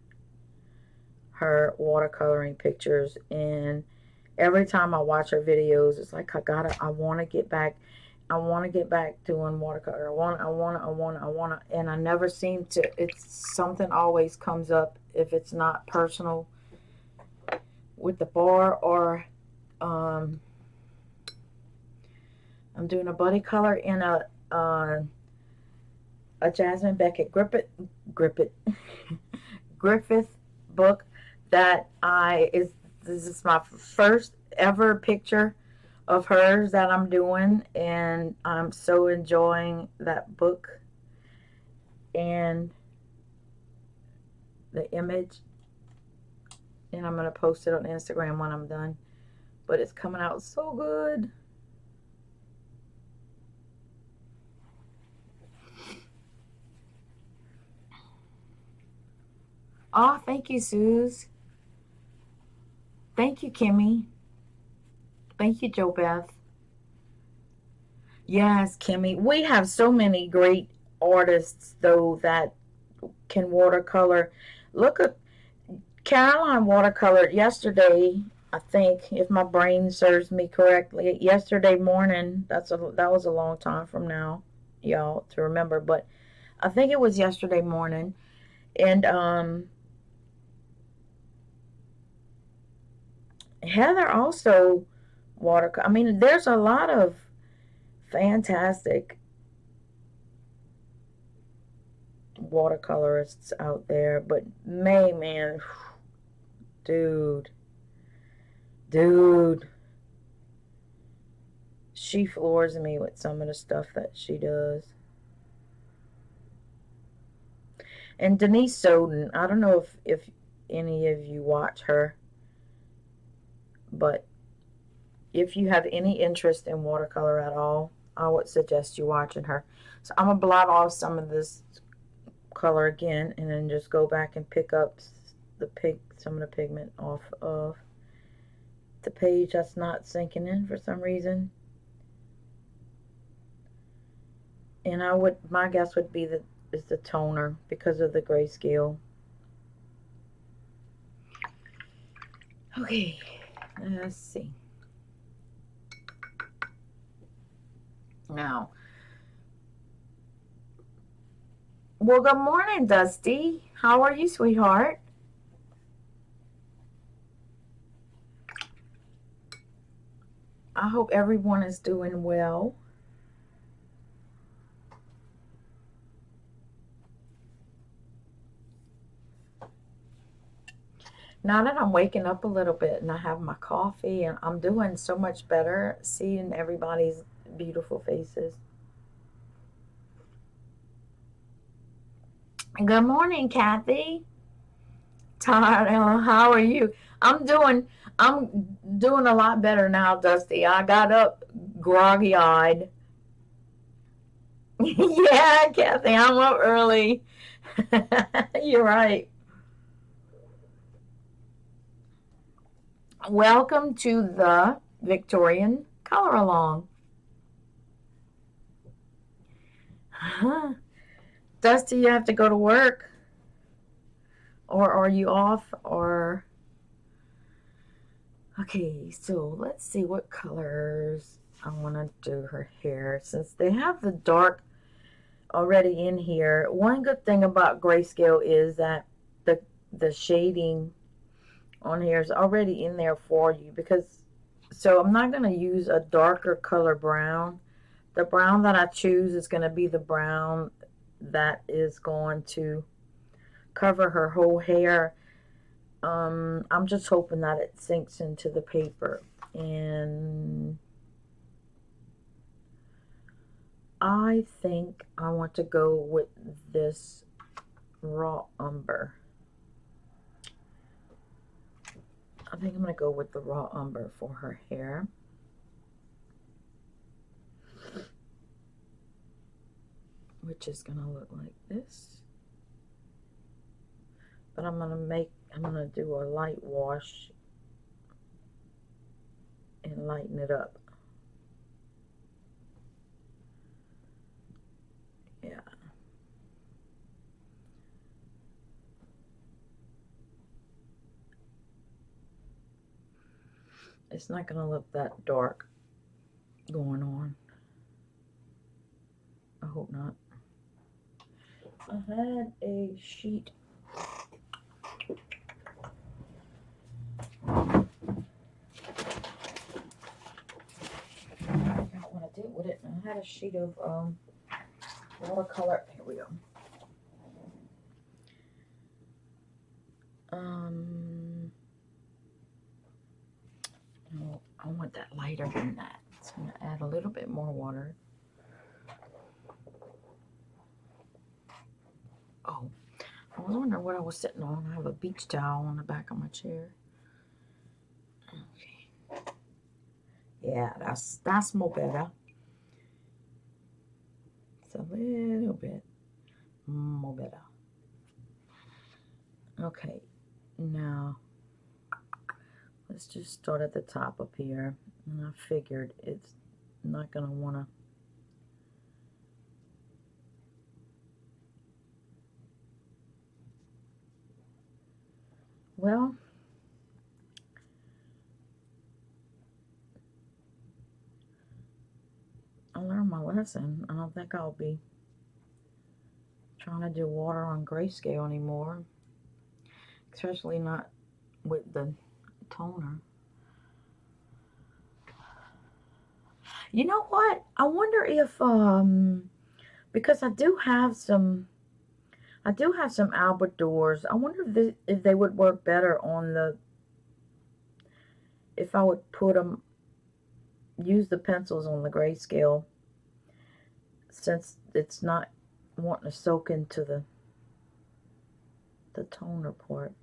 her watercoloring pictures, and every time I watch her videos, it's like I want to get back. I want to get back doing watercolor. I want to, and I never seem to. It's something always comes up if it's not personal with the bar, or um, I'm doing a buddy color in a Jasmine Beckett Griffith Griffith book that this is my first ever picture of hers that I'm doing, and I'm so enjoying that book and the image, and I'm going to post it on Instagram when I'm done, but it's coming out so good. Oh, thank you, Suze. Thank you, Kimmy. Thank you, Joe Beth. Yes, Kimmy. We have so many great artists, though, that can watercolor. Look at Caroline watercolored yesterday, I think, if my brain serves me correctly. Yesterday morning. That was a long time from now, y'all, to remember, but I think it was yesterday morning. And Heather also watercolor. I mean, there's a lot of fantastic watercolorists out there, but May, man, dude, dude, she floors me with some of the stuff that she does. And Denise Soden, I don't know if any of you watch her, but if you have any interest in watercolor at all, I would suggest you watching her. So I'm gonna blot off some of this color again, and then just go back and pick up some of the pigment off of the page that's not sinking in for some reason. And my guess would be that is the toner because of the grayscale. Okay, let's see. Now, well, good morning, Dusty. How are you, sweetheart? I hope everyone is doing well. Now that I'm waking up a little bit and I have my coffee, and I'm doing so much better seeing everybody's beautiful faces. Good morning, Kathy. Tired, how are you? I'm doing a lot better now, Dusty. I got up groggy eyed. Yeah, Kathy, I'm up early. You're right. Welcome to the Victorian Color Along. Dusty, you have to go to work? Or are you off? Or okay, so let's see what colors I want to do her hair. Since they have the dark already in here, one good thing about grayscale is that the shading on here is already in there for you, because so I'm not going to use a darker color brown. The brown that I choose is going to be the brown that is going to cover her whole hair. I'm just hoping that it sinks into the paper. And I think I want to go with this raw umber. I think I'm going to go with the raw umber for her hair. Which is going to look like this. But I'm going to do a light wash and lighten it up. Yeah. It's not going to look that dark going on. I hope not. I had a sheet. I forgot what I did with it. I had a sheet of watercolor. Here we go. No, I want that lighter than that. So I'm gonna add a little bit more water. Oh, I was wondering what I was sitting on. I have a beach towel on the back of my chair. Okay. Yeah, that's more better. It's a little bit more better. Okay, now let's just start at the top up here. And I figured it's not gonna wanna. Well, I learned my lesson. I don't think I'll be trying to do water on grayscale anymore, especially not with the toner. You know what? I wonder if because I do have some Albadors. I wonder if they would work better on the, if I would put them, use the pencils on the grayscale, since it's not wanting to soak into the toner part.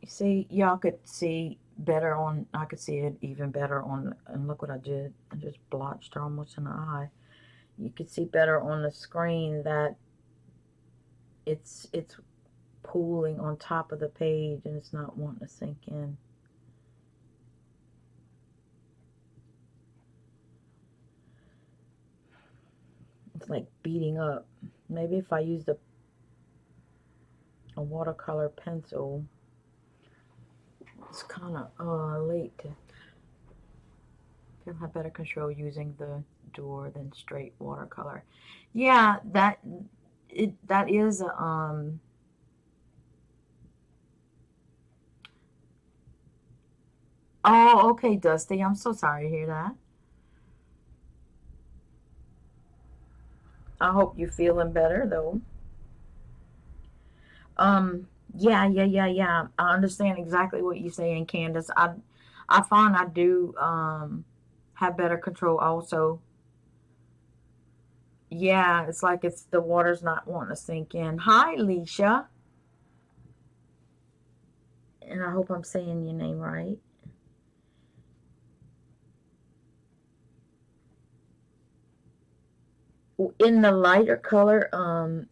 You see, y'all could see better on, I could see it even better on, and look what I did. I just blotched her almost in the eye. You could see better on the screen that it's pooling on top of the page and it's not wanting to sink in. It's like beating up. Maybe if I used a watercolor pencil, it's kind of late to have better control using the door than straight watercolor. Yeah, that is oh, okay, Dusty. I'm so sorry to hear that. I hope you're feeling better though. Yeah. I understand exactly what you're saying, Candace. I find I do have better control also. Yeah, it's like it's the water's not wanting to sink in. Hi, Leisha. And I hope I'm saying your name right. In the lighter color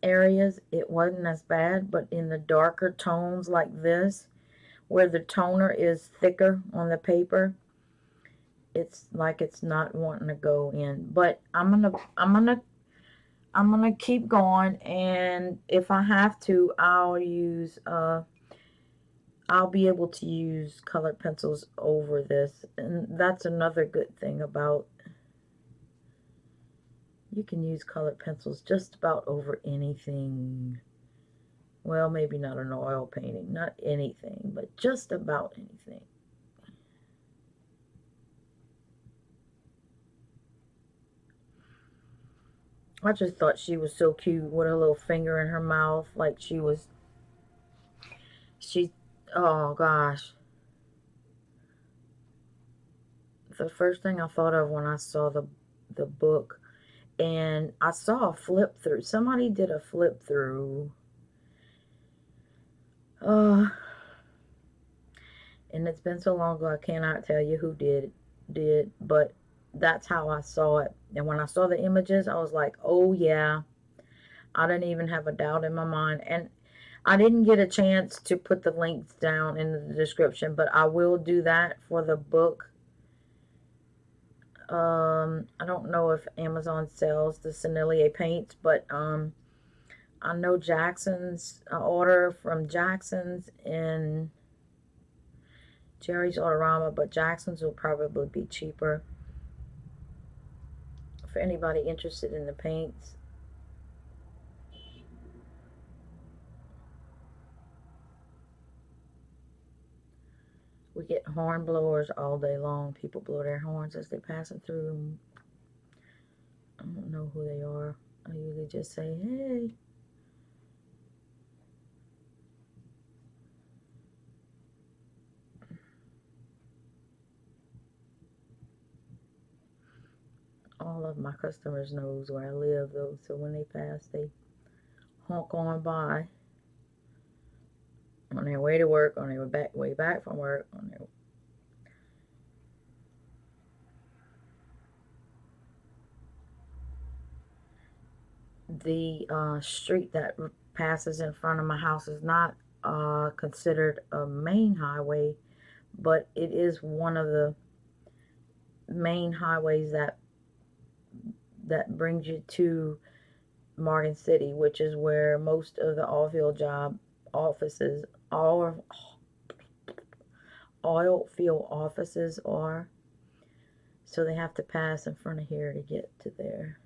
areas, it wasn't as bad, but in the darker tones like this, where the toner is thicker on the paper, it's like it's not wanting to go in. But I'm gonna keep going, and if I have to, I'll be able to use colored pencils over this. And that's another good thing about, you can use colored pencils just about over anything. Well, maybe not an oil painting, not anything, but just about anything. I just thought she was so cute with her little finger in her mouth, like she, oh gosh. The first thing I thought of when I saw the book, and I saw a flip through. Somebody did a flip through. Uh, and it's been so long ago I cannot tell you who did, but that's how I saw it. And when I saw the images, I was like, oh yeah, I didn't even have a doubt in my mind. And I didn't get a chance to put the links down in the description, but I will do that for the book I don't know if Amazon sells the Sennelier paints, but I know Jackson's, I order from Jackson's in Jerry's Autorama, but Jackson's will probably be cheaper for anybody interested in the paints. We get horn blowers all day long. People blow their horns as they're passing through. I don't know who they are. I usually just say, hey. All of my customers knows where I live, though, so when they pass, they honk on by on their way to work, on their way back from work, on their the street that passes in front of my house is not considered a main highway, but it is one of the main highways that brings you to Morgan City, which is where most of the oil job offices, all oil field offices are. So they have to pass in front of here to get to there.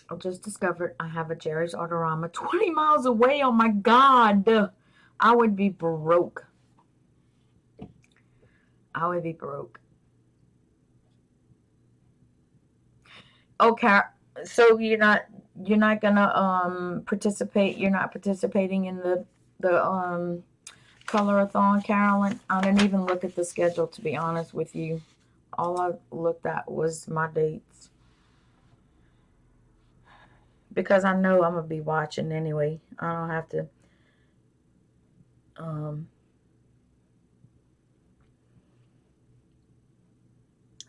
I just discovered I have a Jerry's Autorama 20 miles away. Oh my God. I would be broke. I would be broke. Okay. So you're not gonna participate. You're not participating in the colorathon, Carolyn. I didn't even look at the schedule, to be honest with you. All I looked at was my dates because I know I'm gonna be watching anyway. I don't have to. Um,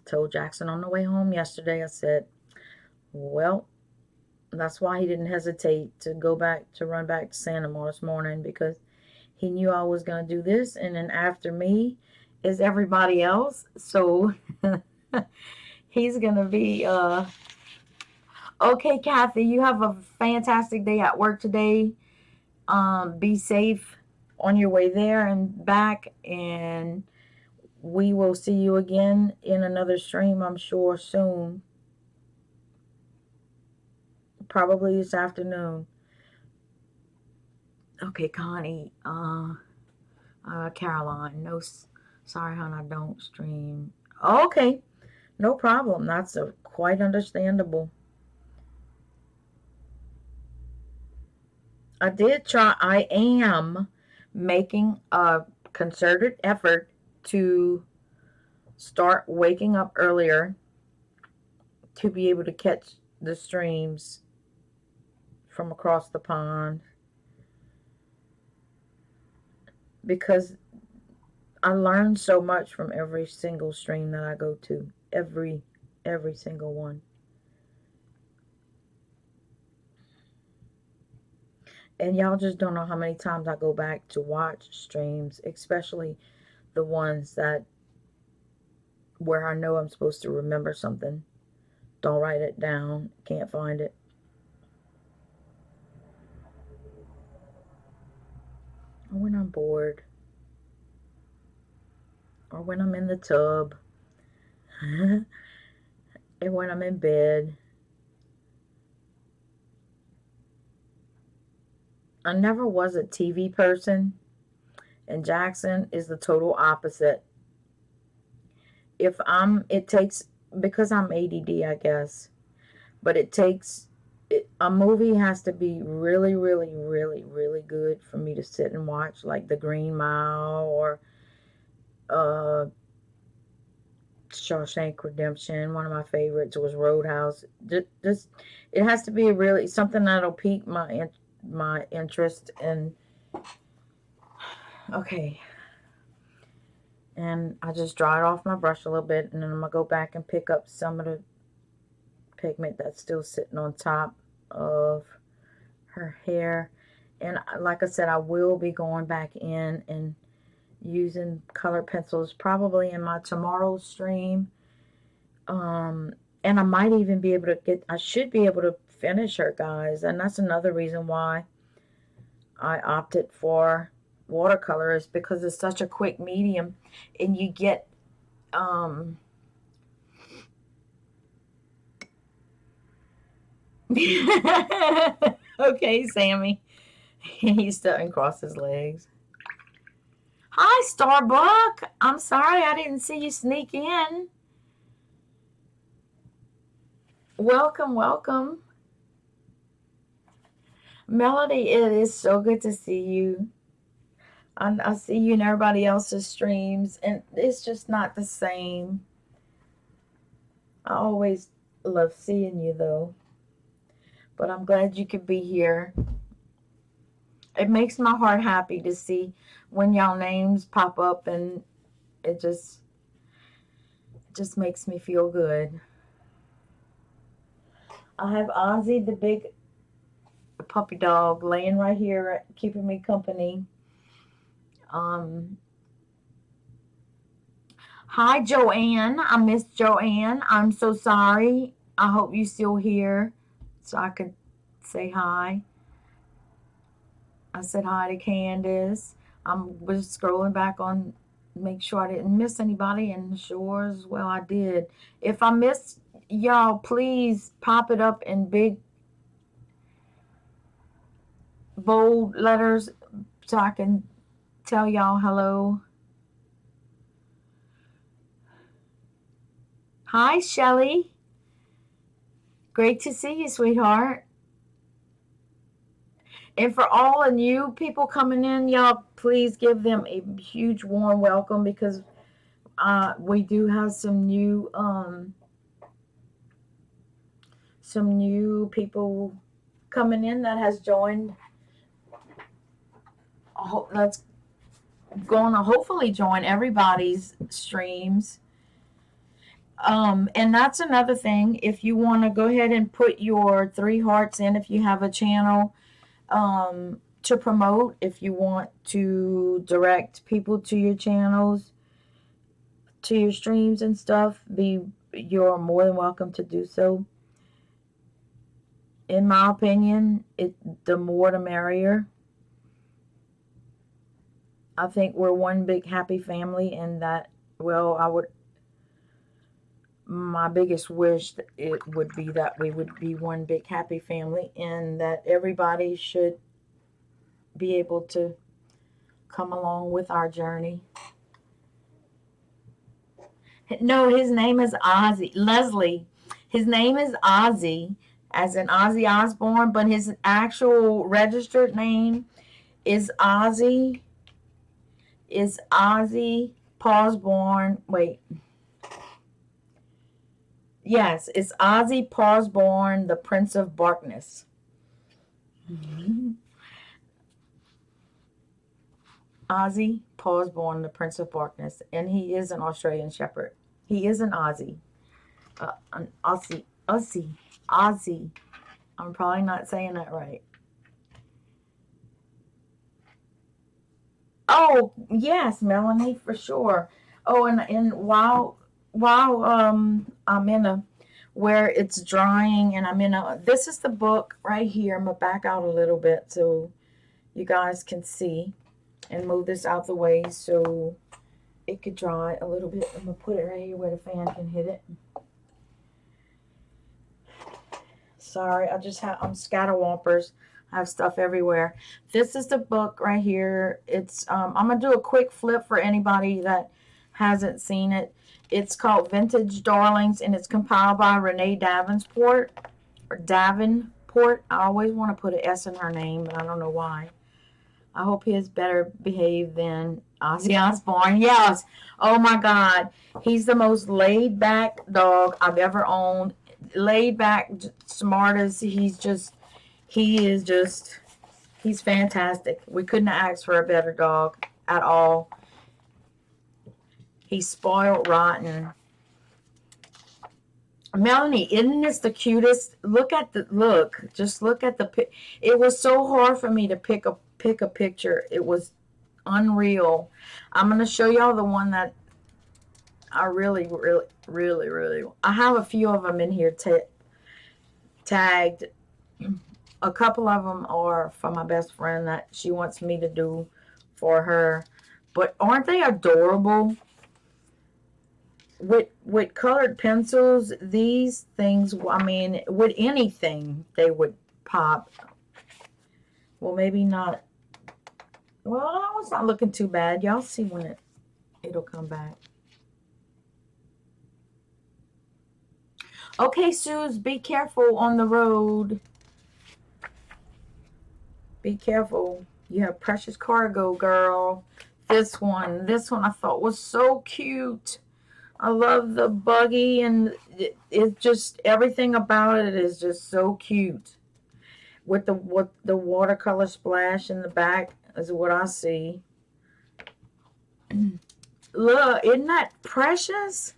told Jackson on the way home yesterday. I said, "Well, that's why he didn't hesitate to run back to Santa this morning because he knew I was gonna do this, and then after me is everybody else. So he's gonna be okay, Kathy. You have a fantastic day at work today. Be safe on your way there and back, and we will see you again in another stream, I'm sure, soon. Probably this afternoon. Okay, Connie. Caroline. No, sorry, hon, I don't stream. Okay, no problem. That's quite understandable. I did try. I am making a concerted effort to start waking up earlier to be able to catch the streams from across the pond because I learn so much from every single stream that I go to. Every single one. And y'all just don't know how many times I go back to watch streams, especially the ones that where I know I'm supposed to remember something. Don't write it down. Can't find it. Or when I'm bored. Or when I'm in the tub. And when I'm in bed. I never was a TV person. And Jackson is the total opposite. It takes, because I'm ADD, I guess, but it takes, a movie has to be really, really, really, really good for me to sit and watch, like The Green Mile or uh, Shawshank Redemption. One of my favorites was Roadhouse. Just it has to be really something that'll pique my interest. And okay, and I just dried off my brush a little bit, and then I'm gonna go back and pick up some of the pigment that's still sitting on top of her hair. And like I said, I will be going back in and using color pencils probably in my tomorrow's stream. And I might even be able to I should be able to finish her, guys. And that's another reason why I opted for watercolor, is because it's such a quick medium and you get, okay, Sammy. He's starting to cross his legs. Hi, Starbuck. I'm sorry I didn't see you sneak in. Welcome, welcome. Melody, it is so good to see you. I see you in everybody else's streams, and it's just not the same. I always love seeing you, though. But I'm glad you could be here. It makes my heart happy to see when y'all names pop up, and it just makes me feel good. I have Ozzy, the big puppy dog, laying right here, keeping me company. Hi, Joanne. I missed Joanne. I'm so sorry. I hope you still here so I could say hi. I said hi to Candace. I was scrolling back on, make sure I didn't miss anybody, and sure as well I did. If I missed y'all, please pop it up in big bold letters so I can tell y'all hello. Hi, Shelly. Great to see you, sweetheart. And for all the new people coming in, y'all, please give them a huge warm welcome, because we do have some new people coming in that has joined. That's going to hopefully join everybody's streams. And that's another thing. If you want to go ahead and put your 3 hearts in, if you have a channel to promote, if you want to direct people to your channels, to your streams and stuff, you're more than welcome to do so. In my opinion, the more the merrier. I think we're one big happy family, and that, well, my biggest wish, it would be that we would be one big happy family, and that everybody should be able to come along with our journey. No, his name is Ozzy. Leslie. His name is Ozzy, as in Ozzy Osbourne, but his actual registered name is Ozzy. Pawsborn. Wait. Yes, it's Ozzy Pawsborn, the Prince of Darkness. Ozzy Pawsborn, the Prince of Darkness, and he is an Australian Shepherd. He is an Aussie. An Aussie. I'm probably not saying that right. Oh, yes, Melanie, for sure. Oh, and while I'm in a where it's drying, and this is the book right here. I'm gonna back out a little bit so you guys can see, and move this out the way so it could dry a little bit. I'm gonna put it right here where the fan can hit it. Sorry, I'm scatterwampers. I have stuff everywhere. This is the book right here. It's I'm gonna do a quick flip for anybody that hasn't seen it. It's called Vintage Darlings, and it's compiled by Renee Davenport. I always want to put an S in her name, but I don't know why. I hope he is better behaved than Ozzy Osbourne. Yes. Oh my God. He's the most laid back dog I've ever owned. Laid back, smart as he's fantastic. We couldn't have asked for a better dog at all. He's spoiled rotten. Melanie, isn't this the cutest? Just look at the. It was so hard for me to pick a picture. It was Unreal. I'm going to show y'all the one that I really, really, really, really, I have a few of them in here tagged. A couple of them are for my best friend that she wants me to do for her. But aren't they adorable? With colored pencils, these things, I mean, with anything, they would pop. Well, maybe not. Well, it's not looking too bad. Y'all see when it'll come back. Okay, Suze, be careful on the road. Be careful. You have precious cargo, girl. This one I thought was so cute. I love the buggy, and it just, everything about it is just so cute. With the watercolor splash in the back is what I see. Look, isn't that precious?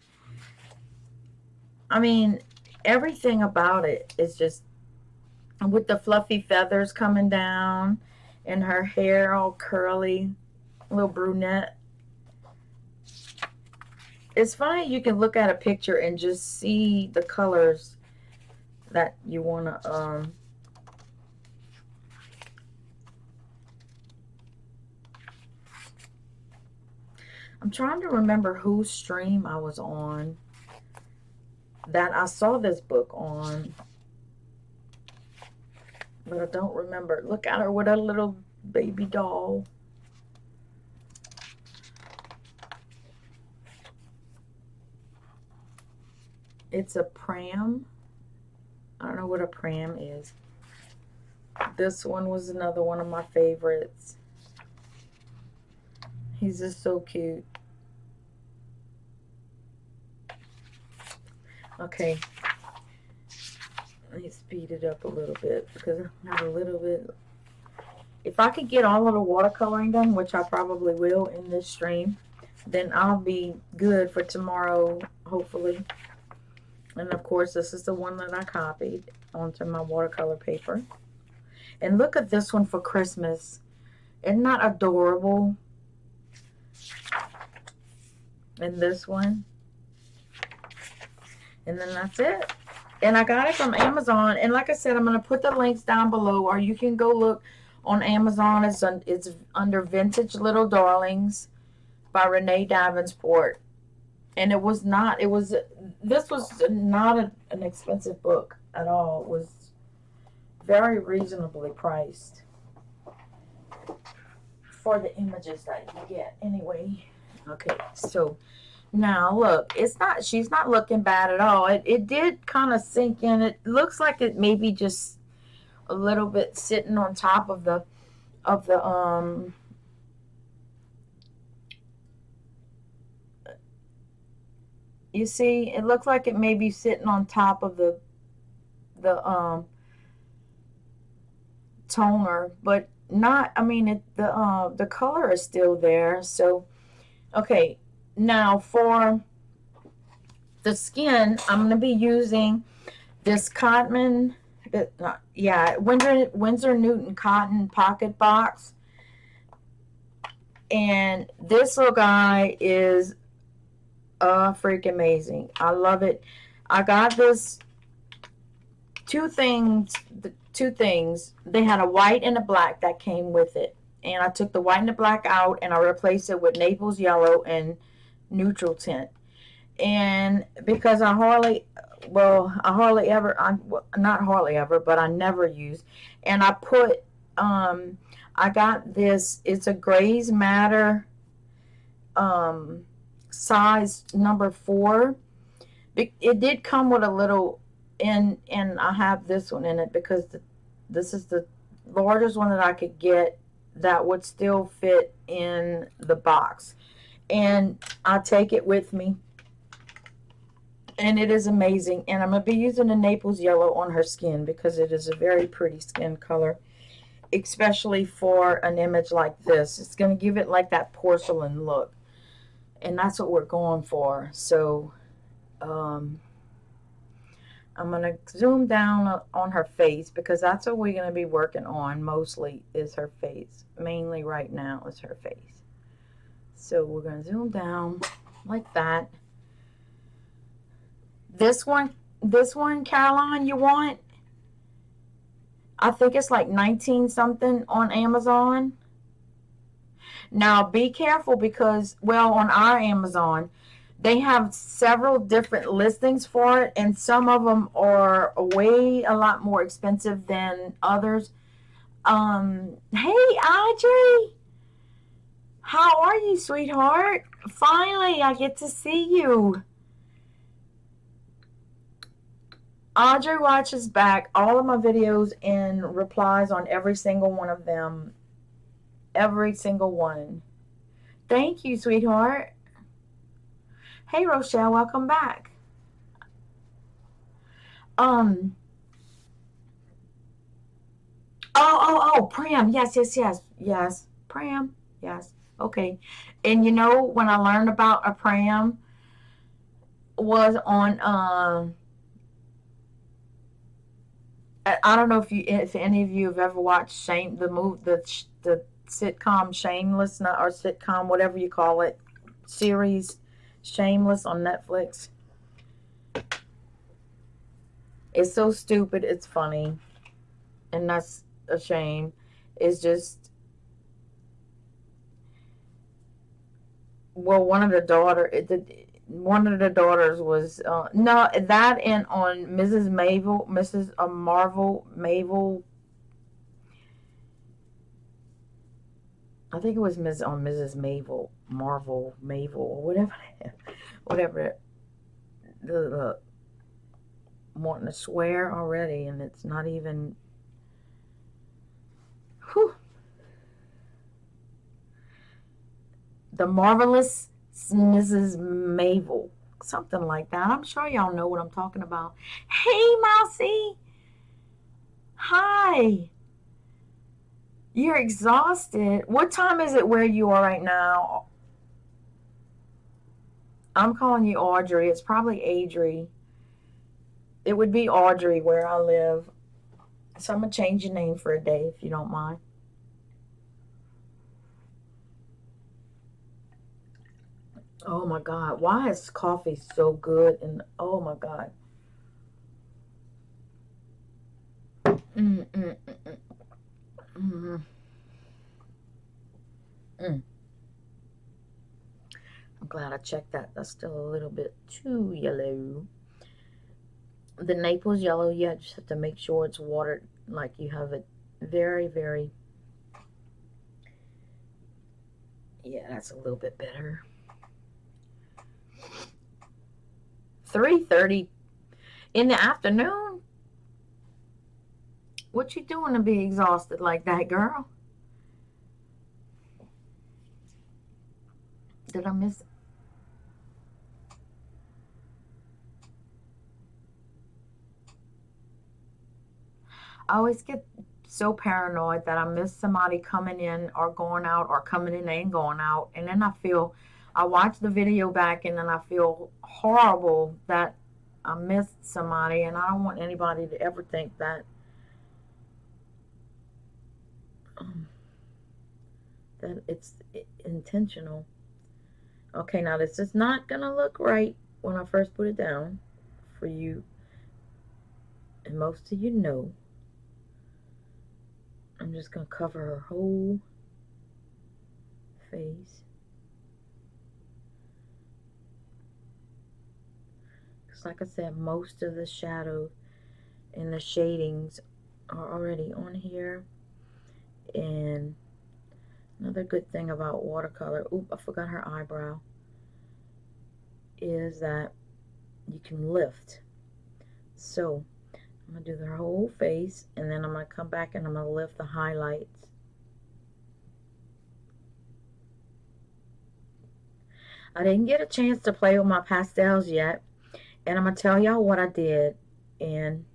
I mean, everything about it is just, with the fluffy feathers coming down and her hair all curly, little brunette. It's funny, you can look at a picture and just see the colors that you want to I'm trying to remember whose stream I was on that I saw this book on, but I don't remember. Look at her with a little baby doll. It's a pram. I don't know what a pram is. This one was another one of my favorites. He's just so cute. Okay. Let me speed it up a little bit because I have a little bit. If I could get all of the watercoloring done, which I probably will in this stream, then I'll be good for tomorrow, hopefully. And of course, this is the one that I copied onto my watercolor paper. And look at this one for Christmas. Isn't that adorable? And this one. And then that's it. And I got it from Amazon. And like I said, I'm going to put the links down below, or you can go look on Amazon. It's under Vintage Little Darlings by Renee Davenport. And this was not an expensive book at all. It was very reasonably priced for the images that you get anyway. Okay, so now look, she's not looking bad at all. It did kind of sink in. It looks like it maybe just a little bit sitting on top of the you see, it looks like it may be sitting on top of the toner, but not, I mean, the color is still there. So okay, now for the skin, I'm going to be using this Cotman, Winsor Newton cotton pocket box. And this little guy is freaking amazing. I love it. I got this two things. They had a white and a black that came with it. And I took the white and the black out and I replaced it with Naples yellow and neutral tint. And because I never use. And I got this, it's a Grays Matter size number 4. It did come with a little, and I have this one in it because this is the largest one that I could get that would still fit in the box. And I take it with me. And it is amazing. And I'm going to be using the Naples yellow on her skin because it is a very pretty skin color, especially for an image like this. It's going to give it like that porcelain look. And that's what we're going for. So, I'm going to zoom down on her face because that's what we're going to be working on mostly is her face. Mainly right now is her face. So we're going to zoom down like that. This one, Caroline, you want? I think it's like 19 something on Amazon. Now be careful because, well, on our Amazon, they have several different listings for it, and some of them are way a lot more expensive than others. Hey, Audrey, how are you, sweetheart? Finally, I get to see you. Audrey watches back all of my videos and replies on every single one of them. Every single one. Thank you, sweetheart. Hey, Rochelle, welcome back. Um, Pram. Yes. Pram. Yes. Okay. And you know, when I learned about a pram was on, I don't know if any of you have ever watched the sitcom Shameless, or sitcom, whatever you call it, series Shameless on Netflix. It's so stupid, it's funny, and that's a shame. It's just, well, one of the daughters was no, that, and on Mrs. Marvel Mavel. I think it was on Mrs. Marvel Mavel, or whatever, whatever. The wanting to swear already, and it's not even. Whew. The Marvelous Mrs. Mavel, something like that. I'm sure y'all know what I'm talking about. Hey, Mousy. Hi. You're exhausted. What time is it where you are right now? I'm calling you Audrey. It's probably Adri. It would be Audrey where I live. So I'm going to change your name for a day if you don't mind. Oh my God. Why is coffee so good? And oh my God. Mm, mm, mm, mm, mm. I'm glad I checked that. That's still a little bit too yellow. The Naples yellow, you just have to make sure it's watered, like you have it very, very. Yeah, that's a little bit better. 3:30 in the afternoon? What you doing to be exhausted like that, girl? Did I miss? I always get so paranoid that I miss somebody coming in or going out, or coming in and going out, and then I watch the video back, and then I feel horrible that I missed somebody, and I don't want anybody to ever think that um, that it's intentional. Okay, now this is not gonna look right when I first put it down for you, and most of you know. I'm just gonna cover her whole face. Because, like I said, most of the shadow and the shadings are already on here. And another good thing about watercolor, oop, I forgot her eyebrow, is that you can lift. So I'm gonna do her whole face, and then I'm gonna come back and I'm gonna lift the highlights. I didn't get a chance to play with my pastels yet, and I'm gonna tell y'all what I did. And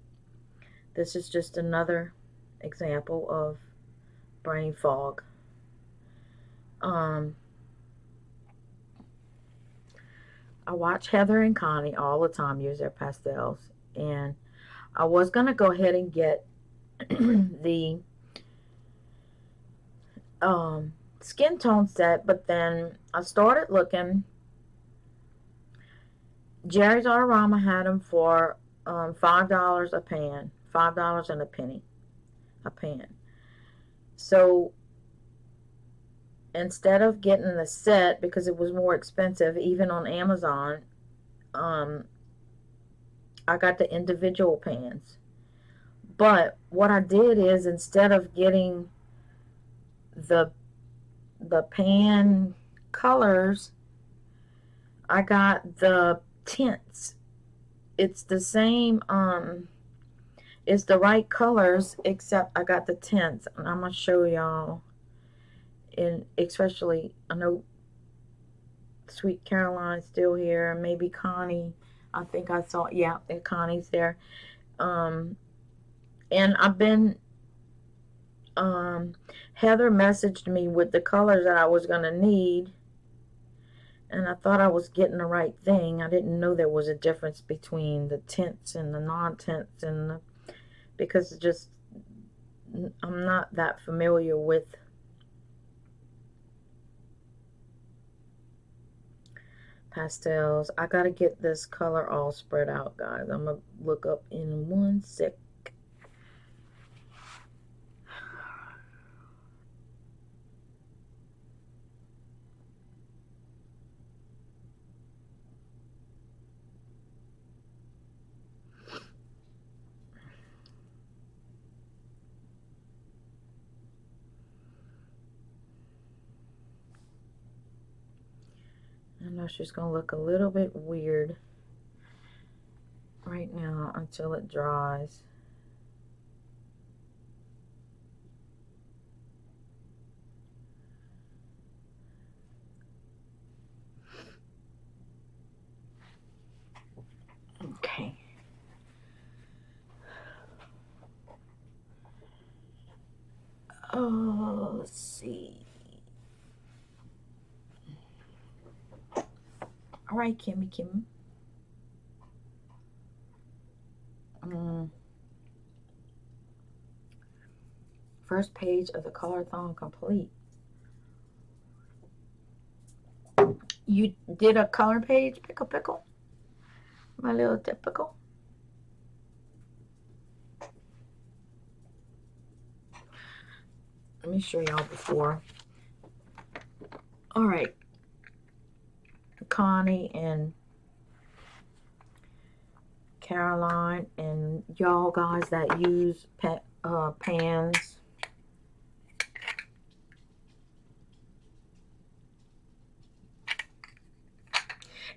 this is just another example of brain fog. I watch Heather and Connie all the time use their pastels, and I was going to go ahead and get the skin tone set, but then I started looking. Jerry's Autorama had them for $5 a pan, $5 and a penny a pan. So instead of getting the set, because it was more expensive even on Amazon, I got the individual pans. But what I did is, instead of getting the pan colors, I got the tints. It's the same, it's the right colors, except I got the tints, and I'm gonna show y'all. And especially, I know Sweet Caroline's still here, maybe Connie. I think I saw, yeah, and Connie's there. And I've been, Heather messaged me with the colors that I was gonna need, and I thought I was getting the right thing. I didn't know there was a difference between the tints and the non-tints, and because just I'm not that familiar with pastels. I gotta get this color all spread out, guys. I'm gonna look up in 1 sec. I know she's gonna look a little bit weird right now until it dries. Okay. Oh, let's see. All right, Kimmy. First page of the Colorathon complete. You did a color page, pickle? My little typical. Let me show y'all before. All right. Connie and Caroline and y'all guys that use pans.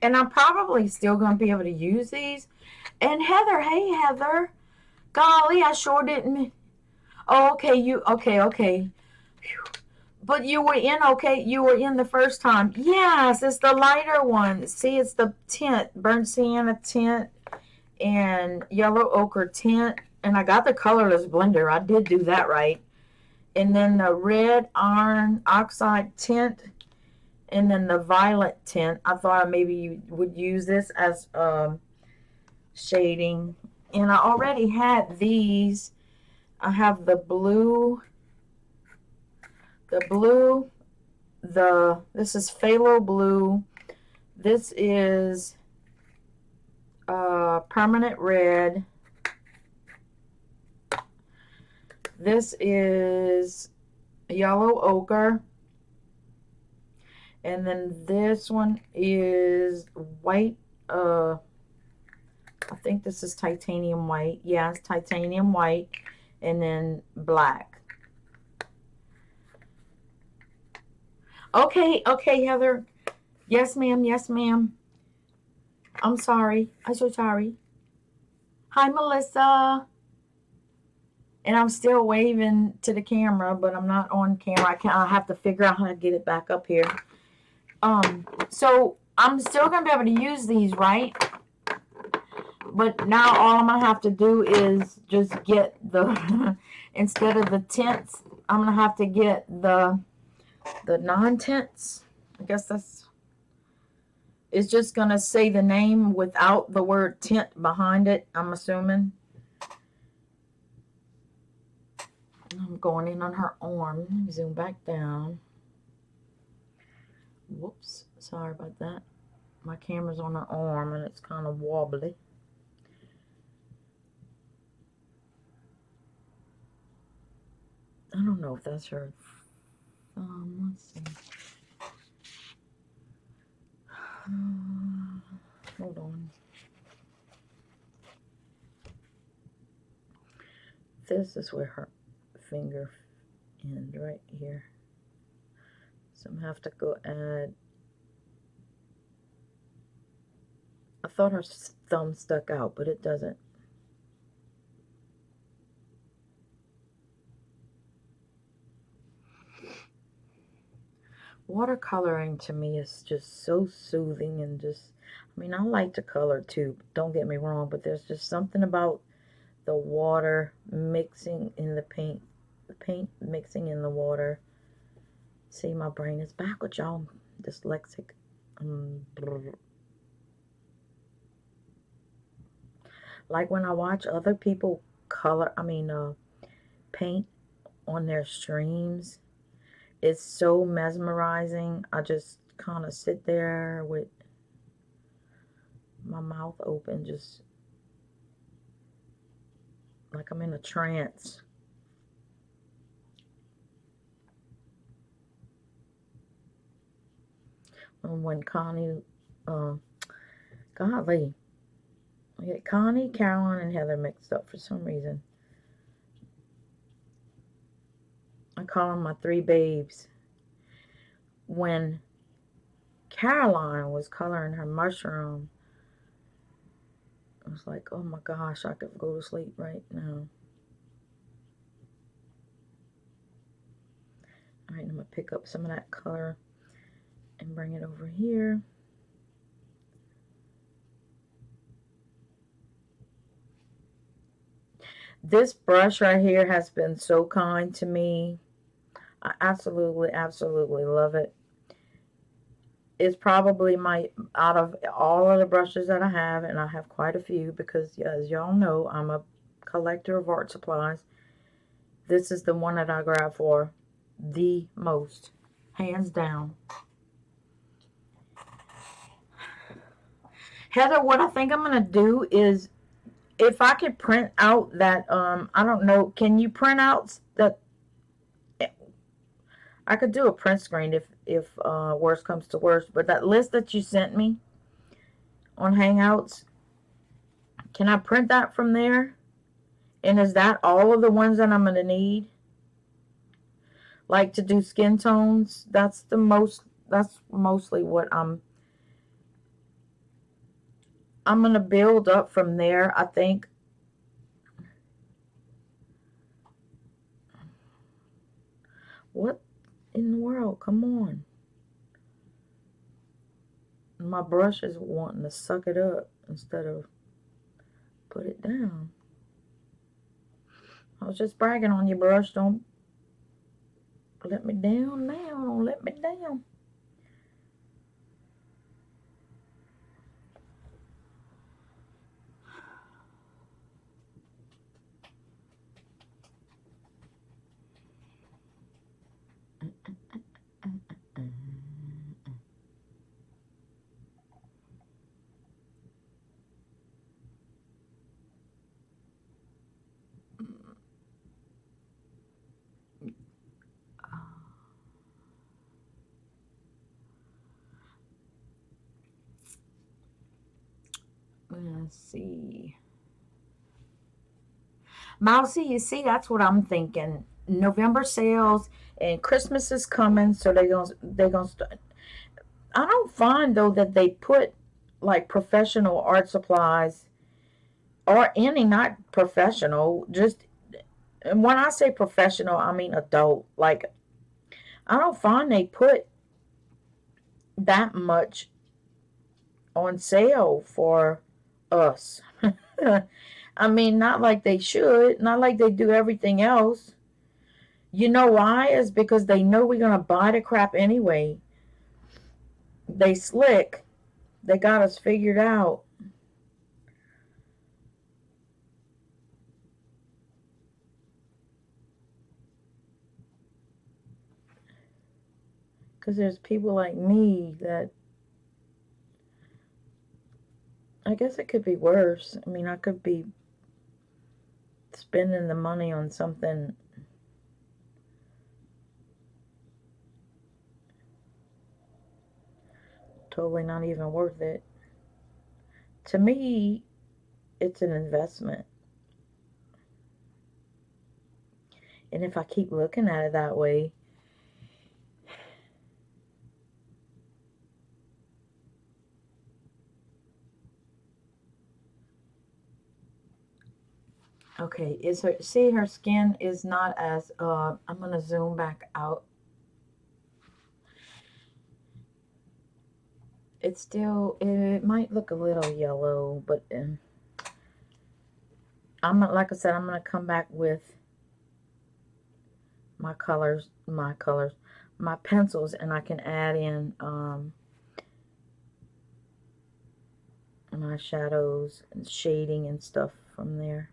And I'm probably still going to be able to use these. And Heather, hey Heather. Golly, I sure didn't. Oh, okay, okay. But you were in, okay, you were in the first time. Yes, it's the lighter one. See, it's the tint, burnt sienna tint and yellow ochre tint. And I got the colorless blender. I did do that right. And then the red iron oxide tint. And then the violet tint. I thought maybe you would use this as shading. And I already had these. I have the blue, this is phthalo blue. This is permanent red. This is yellow ochre. And then this one is white. I think this is titanium white. Yes, titanium white. And then black. Okay, Heather. Yes, ma'am. I'm sorry. I'm so sorry. Hi, Melissa. And I'm still waving to the camera, but I'm not on camera. I have to figure out how to get it back up here. So I'm still going to be able to use these, right? But now all I'm going to have to do is just get the, instead of the tints, I'm going to have to get the non-tints. I guess that's, it's just going to say the name without the word tint behind it, I'm assuming. going in on her arm. Let me zoom back down. Whoops, sorry about that. My camera's on her arm and it's kind of wobbly. I don't know if that's her thumb. Let's see. Hold on. This is where her finger ends, right here. So I'm gonna have to go add. I thought her thumb stuck out, but it doesn't. Watercoloring to me is just so soothing and just, I mean, I like to color too, don't get me wrong, but there's just something about the water mixing in the paint mixing in the water. See, my brain is backwards, y'all. Dyslexic. Like when I watch other people paint on their streams, it's so mesmerizing. I just kind of sit there with my mouth open, just like I'm in a trance. And when Connie, golly, I get Connie, Caroline, and Heather mixed up for some reason. I call them my three babes. When Caroline was coloring her mushroom, I was like, oh my gosh, I could go to sleep right now. All right, I'm going to pick up some of that color and bring it over here. This brush right here has been so kind to me. I absolutely, absolutely love it. It's probably out of all of the brushes that I have, and I have quite a few because, as y'all know, I'm a collector of art supplies. This is the one that I grab for the most, hands down. Heather, what I think I'm going to do is, if I could print out that, I don't know, can you print out that? I could do a print screen if worst comes to worst, but that list that you sent me on Hangouts, can I print that from there? And is that all of the ones that I'm going to need? Like to do skin tones, that's mostly what I'm going to build up from there, I think. What in the world? Come on. My brush is wanting to suck it up instead of put it down. I was just bragging on you, brush. Don't let me down now. Don't let me down. Let's see. Mousy, you see, that's what I'm thinking. November sales and Christmas is coming, so they're gonna start. I don't find though that they put like professional art supplies or any not professional. Just, and when I say professional, I mean adult. Like, I don't find they put that much on sale for us. I mean, not like they should, not like they do everything else. You know why? Is because they know we're going to buy the crap anyway. They slick. They got us figured out. Because there's people like me that, I guess it could be worse. I mean, I could be spending the money on something totally not even worth it. To me, it's an investment. And if I keep looking at it that way, okay, is her, see, her skin is not as, I'm going to zoom back out. It's still, it might look a little yellow, but like I said, I'm going to come back with my pencils, and I can add in my shadows and shading and stuff from there.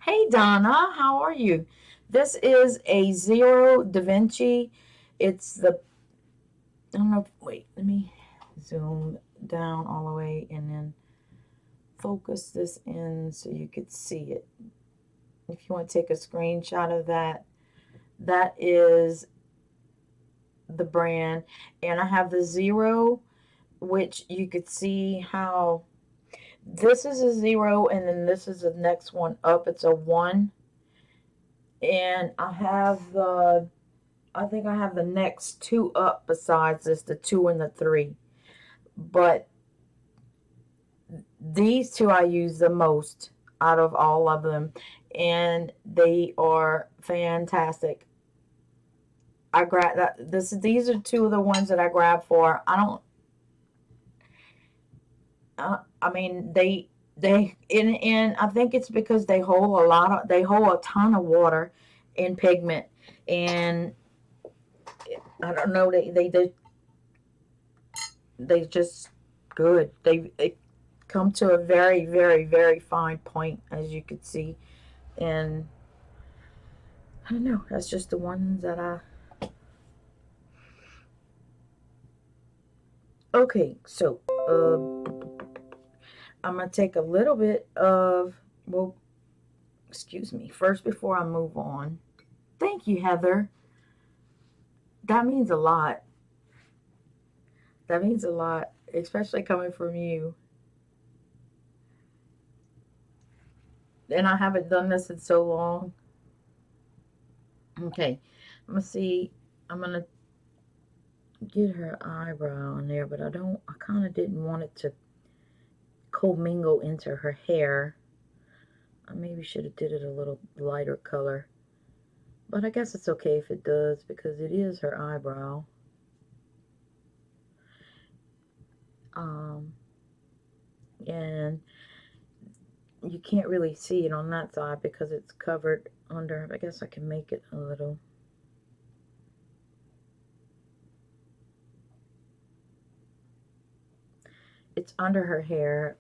Hey Donna, how are you? This is a Zero Da Vinci. It's the, I don't know, wait, let me zoom down all the way and then focus this in so you could see it. If you want to take a screenshot of that, that is the brand. And I have the Zero, which you could see how this is a 0 and then this is the next one up. It's a 1. And I think I have the next 2 up besides this, the 2 and the 3. But these 2 I use the most out of all of them, and they are fantastic. I grabbed that. These are 2 of the ones that I grabbed for. I mean, and I think it's because they hold a ton of water and pigment, and I don't know, they just good. They come to a very, very, very fine point, as you can see. And I don't know, that's just the ones that okay, so I'm gonna take a little bit of, well, excuse me, first before I move on. Thank you, Heather. That means a lot. That means a lot, especially coming from you. And I haven't done this in so long. Okay, I'm gonna see. I'm gonna get her eyebrow in there, but I kind of didn't want it to commingle into her hair. I maybe should have did it a little lighter color. But I guess it's okay if it does, because it is her eyebrow. And you can't really see it on that side because it's covered under. I guess I can make it a little. It's under her hair,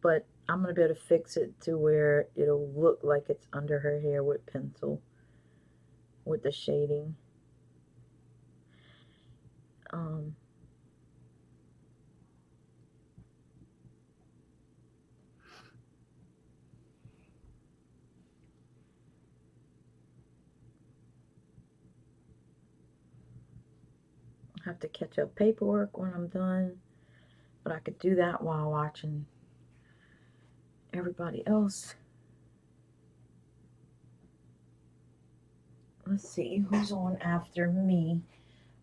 but I'm going to be able to fix it to where it'll look like it's under her hair with pencil, with the shading. I have to catch up paperwork when I'm done, but I could do that while watching everybody else. Let's see who's on after me.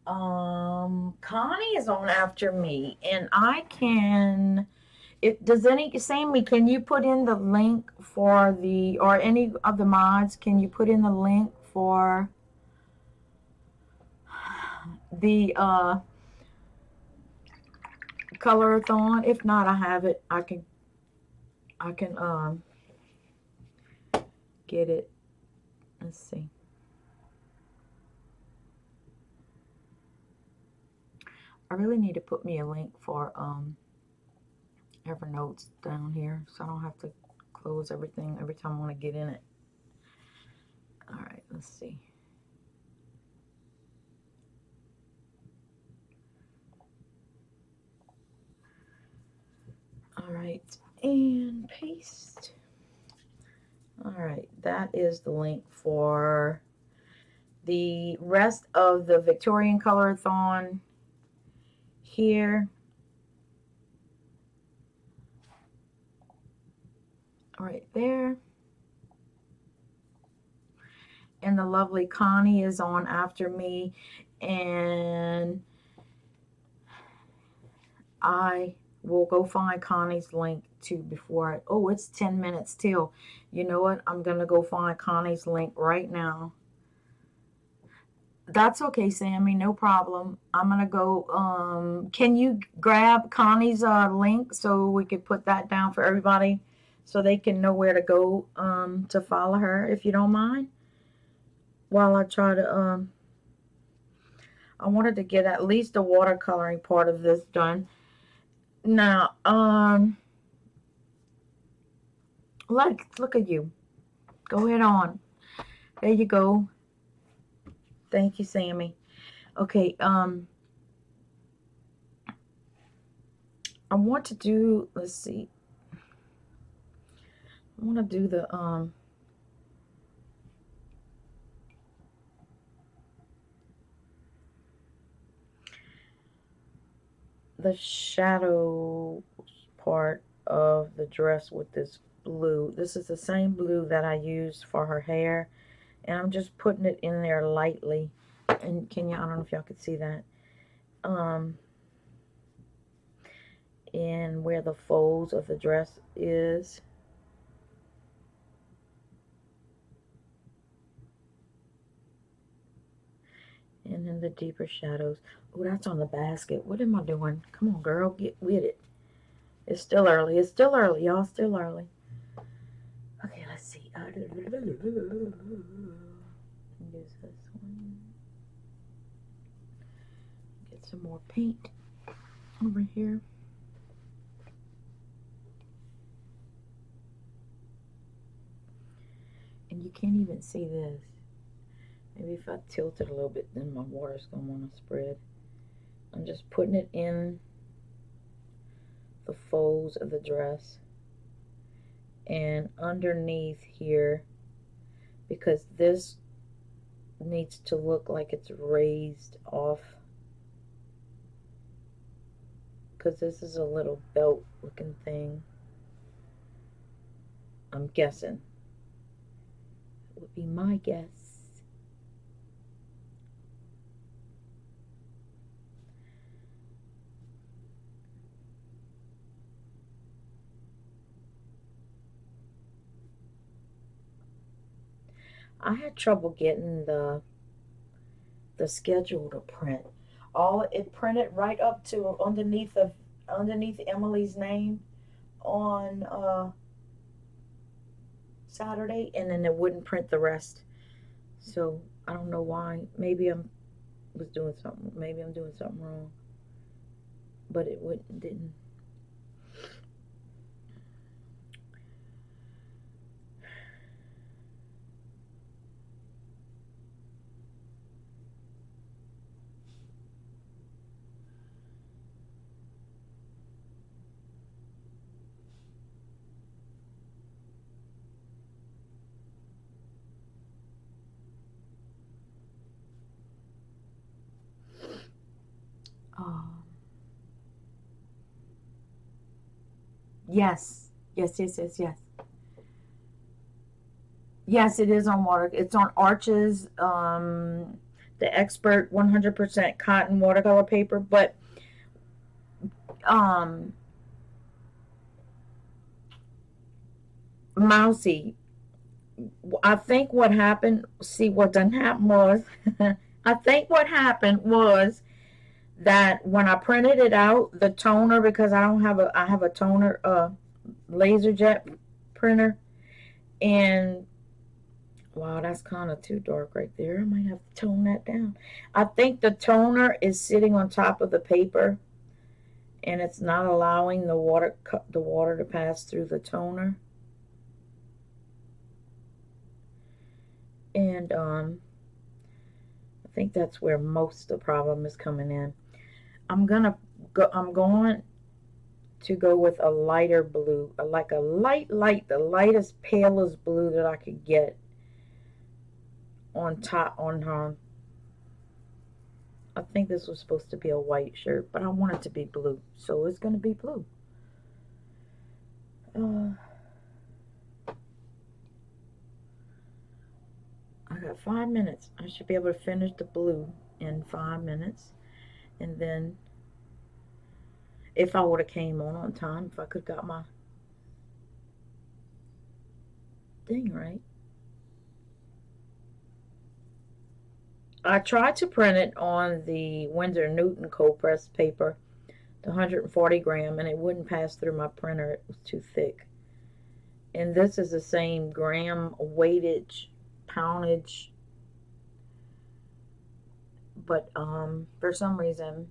Connie is on after me, and I can. Does any Sammy? Can you put in the link for the, or any of the mods? Can you put in the link for the colorathon? If not, I have it. I can get it. Let's see. I really need to put me a link for Evernote's down here so I don't have to close everything every time I want to get in it. All right, let's see. All right, and paste. All right, that is the link for the rest of the Victorian Colorathon here. Right there. And the lovely Connie is on after me, and I will go find Connie's link too before oh, it's 10 minutes till. You know what? I'm going to go find Connie's link right now. That's okay, Sammy. No problem. I'm going to go. Can you grab Connie's link so we could put that down for everybody so they can know where to go to follow her, if you don't mind? While I try to, I wanted to get at least the watercoloring part of this done. Now, look at you. Go ahead on. There you go. Thank you, Sammy. Okay, I want to do, let's see. I want to do the shadow part of the dress with this blue. This is the same blue that I used for her hair, and I'm just putting it in there lightly. And I don't know if y'all can see that. In where the folds of the dress is. And then the deeper shadows. Oh, that's on the basket. What am I doing? Come on, girl. Get with it. It's still early. It's still early, y'all. Still early. Okay, let's see. Use this one. Get some more paint over here. And you can't even see this. Maybe if I tilt it a little bit, then my water's going to want to spread. I'm just putting it in the folds of the dress and underneath here, because this needs to look like it's raised off, because this is a little belt looking thing. I'm guessing. It would be my guess. I had trouble getting the schedule to print. It printed right up to underneath Emily's name on Saturday, and then it wouldn't print the rest. So I don't know why. Maybe was doing something. Maybe I'm doing something wrong. But it didn't. Yes. Yes, yes, yes, yes. Yes, it is on water. It's on Arches, the expert 100% cotton watercolor paper. But Mousy, I think what happened. See, what done happened was, I think what happened was that when I printed it out, the toner, because I have a toner, laser jet printer, and Wow, that's kind of too dark right there. I might have to tone that down. I think the toner is sitting on top of the paper, and it's not allowing the water to pass through the toner. And I think that's where most of the problem is coming in. I'm going to go with a lighter blue, like a the lightest, palest blue that I could get on top on her. I think this was supposed to be a white shirt, but I want it to be blue, so it's going to be blue. Uh, I got 5 minutes. I should be able to finish the blue in 5 minutes, and then if I would have came on time, if I could have got my thing right. I tried to print it on the Winsor Newton cold pressed paper, the 140 gram, and it wouldn't pass through my printer. It was too thick. And this is the same gram weightage, poundage, but for some reason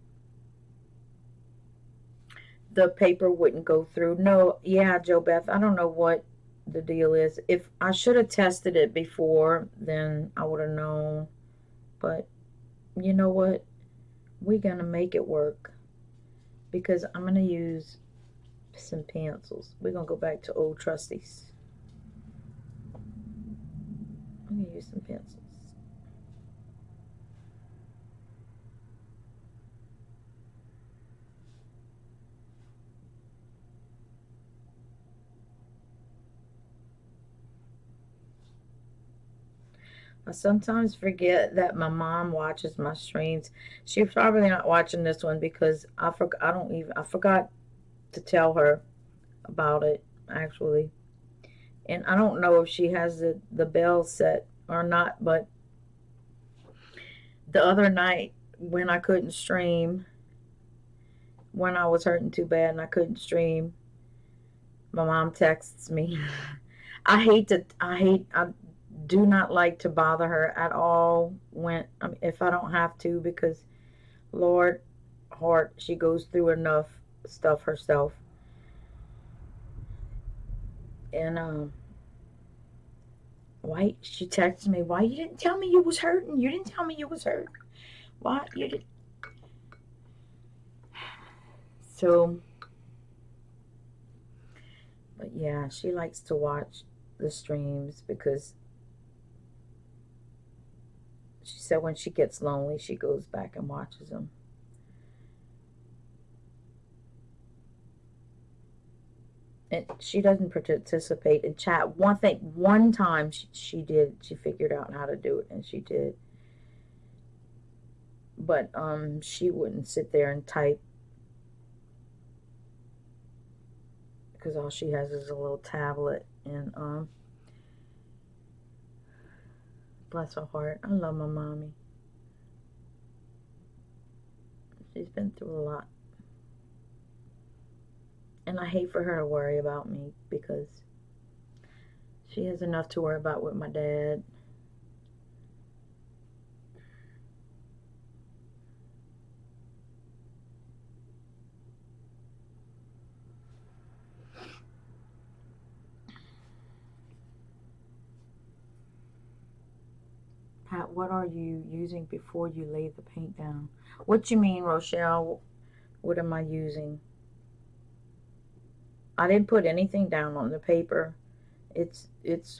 the paper wouldn't go through. No, yeah, Joe Beth, I don't know what the deal is. If I should have tested it before, then I would have known. But you know what? We're gonna make it work because I'm gonna use some pencils. We're gonna go back to old trusties. I'm gonna use some pencils. I sometimes forget that my mom watches my streams. She's probably not watching this one because I forgot to tell her about it actually. And I don't know if she has the bell set or not, but the other night when I couldn't stream, when I was hurting too bad and I couldn't stream, my mom texts me. I do not like to bother her at all when if I don't have to, because Lord heart, she goes through enough stuff herself. And why she texted me, why you didn't tell me you was hurting? You didn't tell me you was hurt. Why you did? So, but yeah, she likes to watch the streams because she said when she gets lonely, she goes back and watches them. And she doesn't participate in chat. One time she did. She figured out how to do it, and she did. But she wouldn't sit there and type because all she has is a little tablet. And bless her heart, I love my mommy. She's been through a lot. And I hate for her to worry about me because she has enough to worry about with my dad. Pat, what are you using before you lay the paint down? What you mean, Rochelle? What am I using? I didn't put anything down on the paper. It's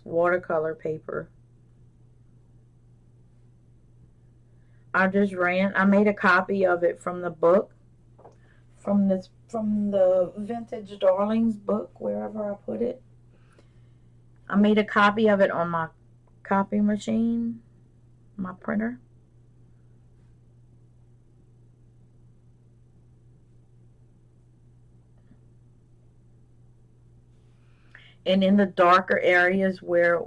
watercolor paper. I made a copy of it from the book, from the Vintage Darlings book, wherever I put it. I made a copy of it on my copy machine, my printer. And in the darker areas where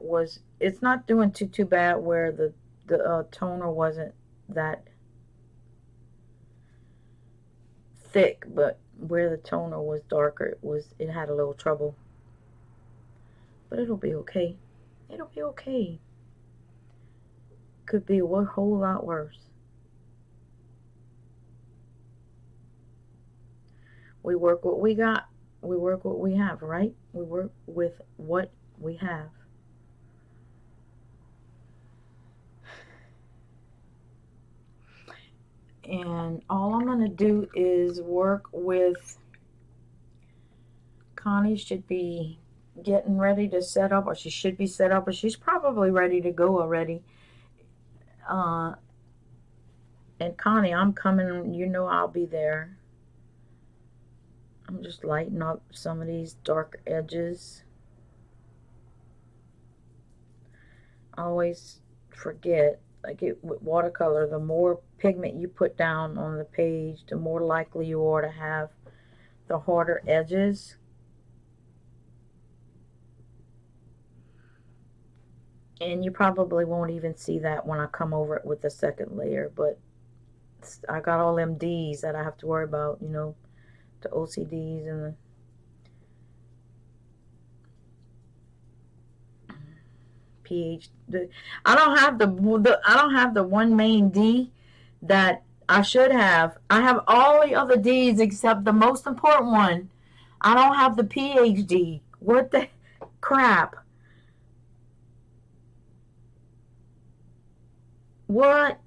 it's not doing too bad where the toner wasn't that thick, but where the toner was darker, it had a little trouble. But it'll be okay. It'll be okay. Could be a whole lot worse. We work what we got. We work what we have, right? We work with what we have. And all I'm going to do is work with, Connie should be getting ready to set up, or she should be set up, or she's probably ready to go already. Uh, and Connie, I'm coming, you know I'll be there. I'm just lighting up some of these dark edges. I always forget, like with watercolor, the more pigment you put down on the page, the more likely you are to have the harder edges. And you probably won't even see that when I come over it with the second layer, but I got all them D's that I have to worry about, you know, the OCDs and the pH. I don't have I don't have the one main D that I should have. I have all the other D's except the most important one. I don't have the PhD. What the crap? What?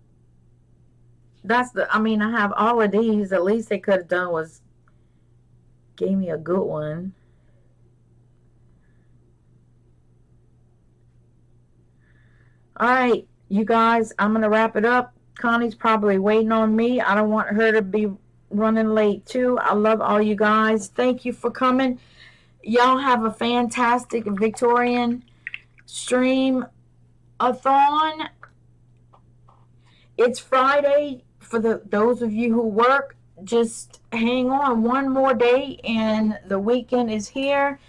That's the, I mean, I have all of these. At least they could have done was gave me a good one. All right, you guys, I'm going to wrap it up. Connie's probably waiting on me. I don't want her to be running late, too. I love all you guys. Thank you for coming. Y'all have a fantastic Victorian stream-a-thon. It's Friday. For those of you who work, just hang on one more day, and the weekend is here.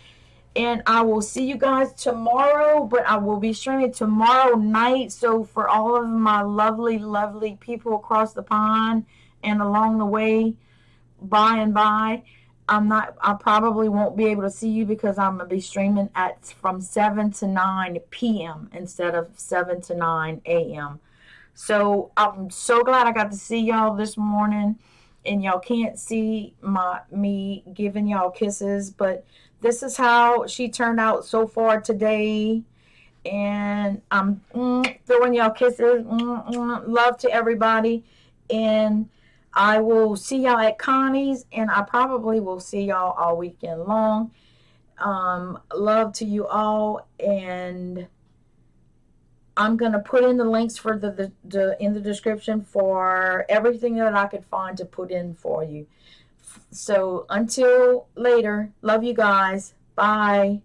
And I will see you guys tomorrow, but I will be streaming tomorrow night. So for all of my lovely, lovely people across the pond and along the way, by and by, I probably won't be able to see you because I'm going to be streaming from 7 to 9 p.m. instead of 7 to 9 a.m. So I'm so glad I got to see y'all this morning. And y'all can't see me giving y'all kisses, but this is how she turned out so far today. And I'm throwing y'all kisses. Love to everybody. And I will see y'all at Connie's, and I probably will see y'all all weekend long. Love to you all, and I'm going to put in the links for the in the description for everything that I could find to put in for you. So until later, love you guys. Bye.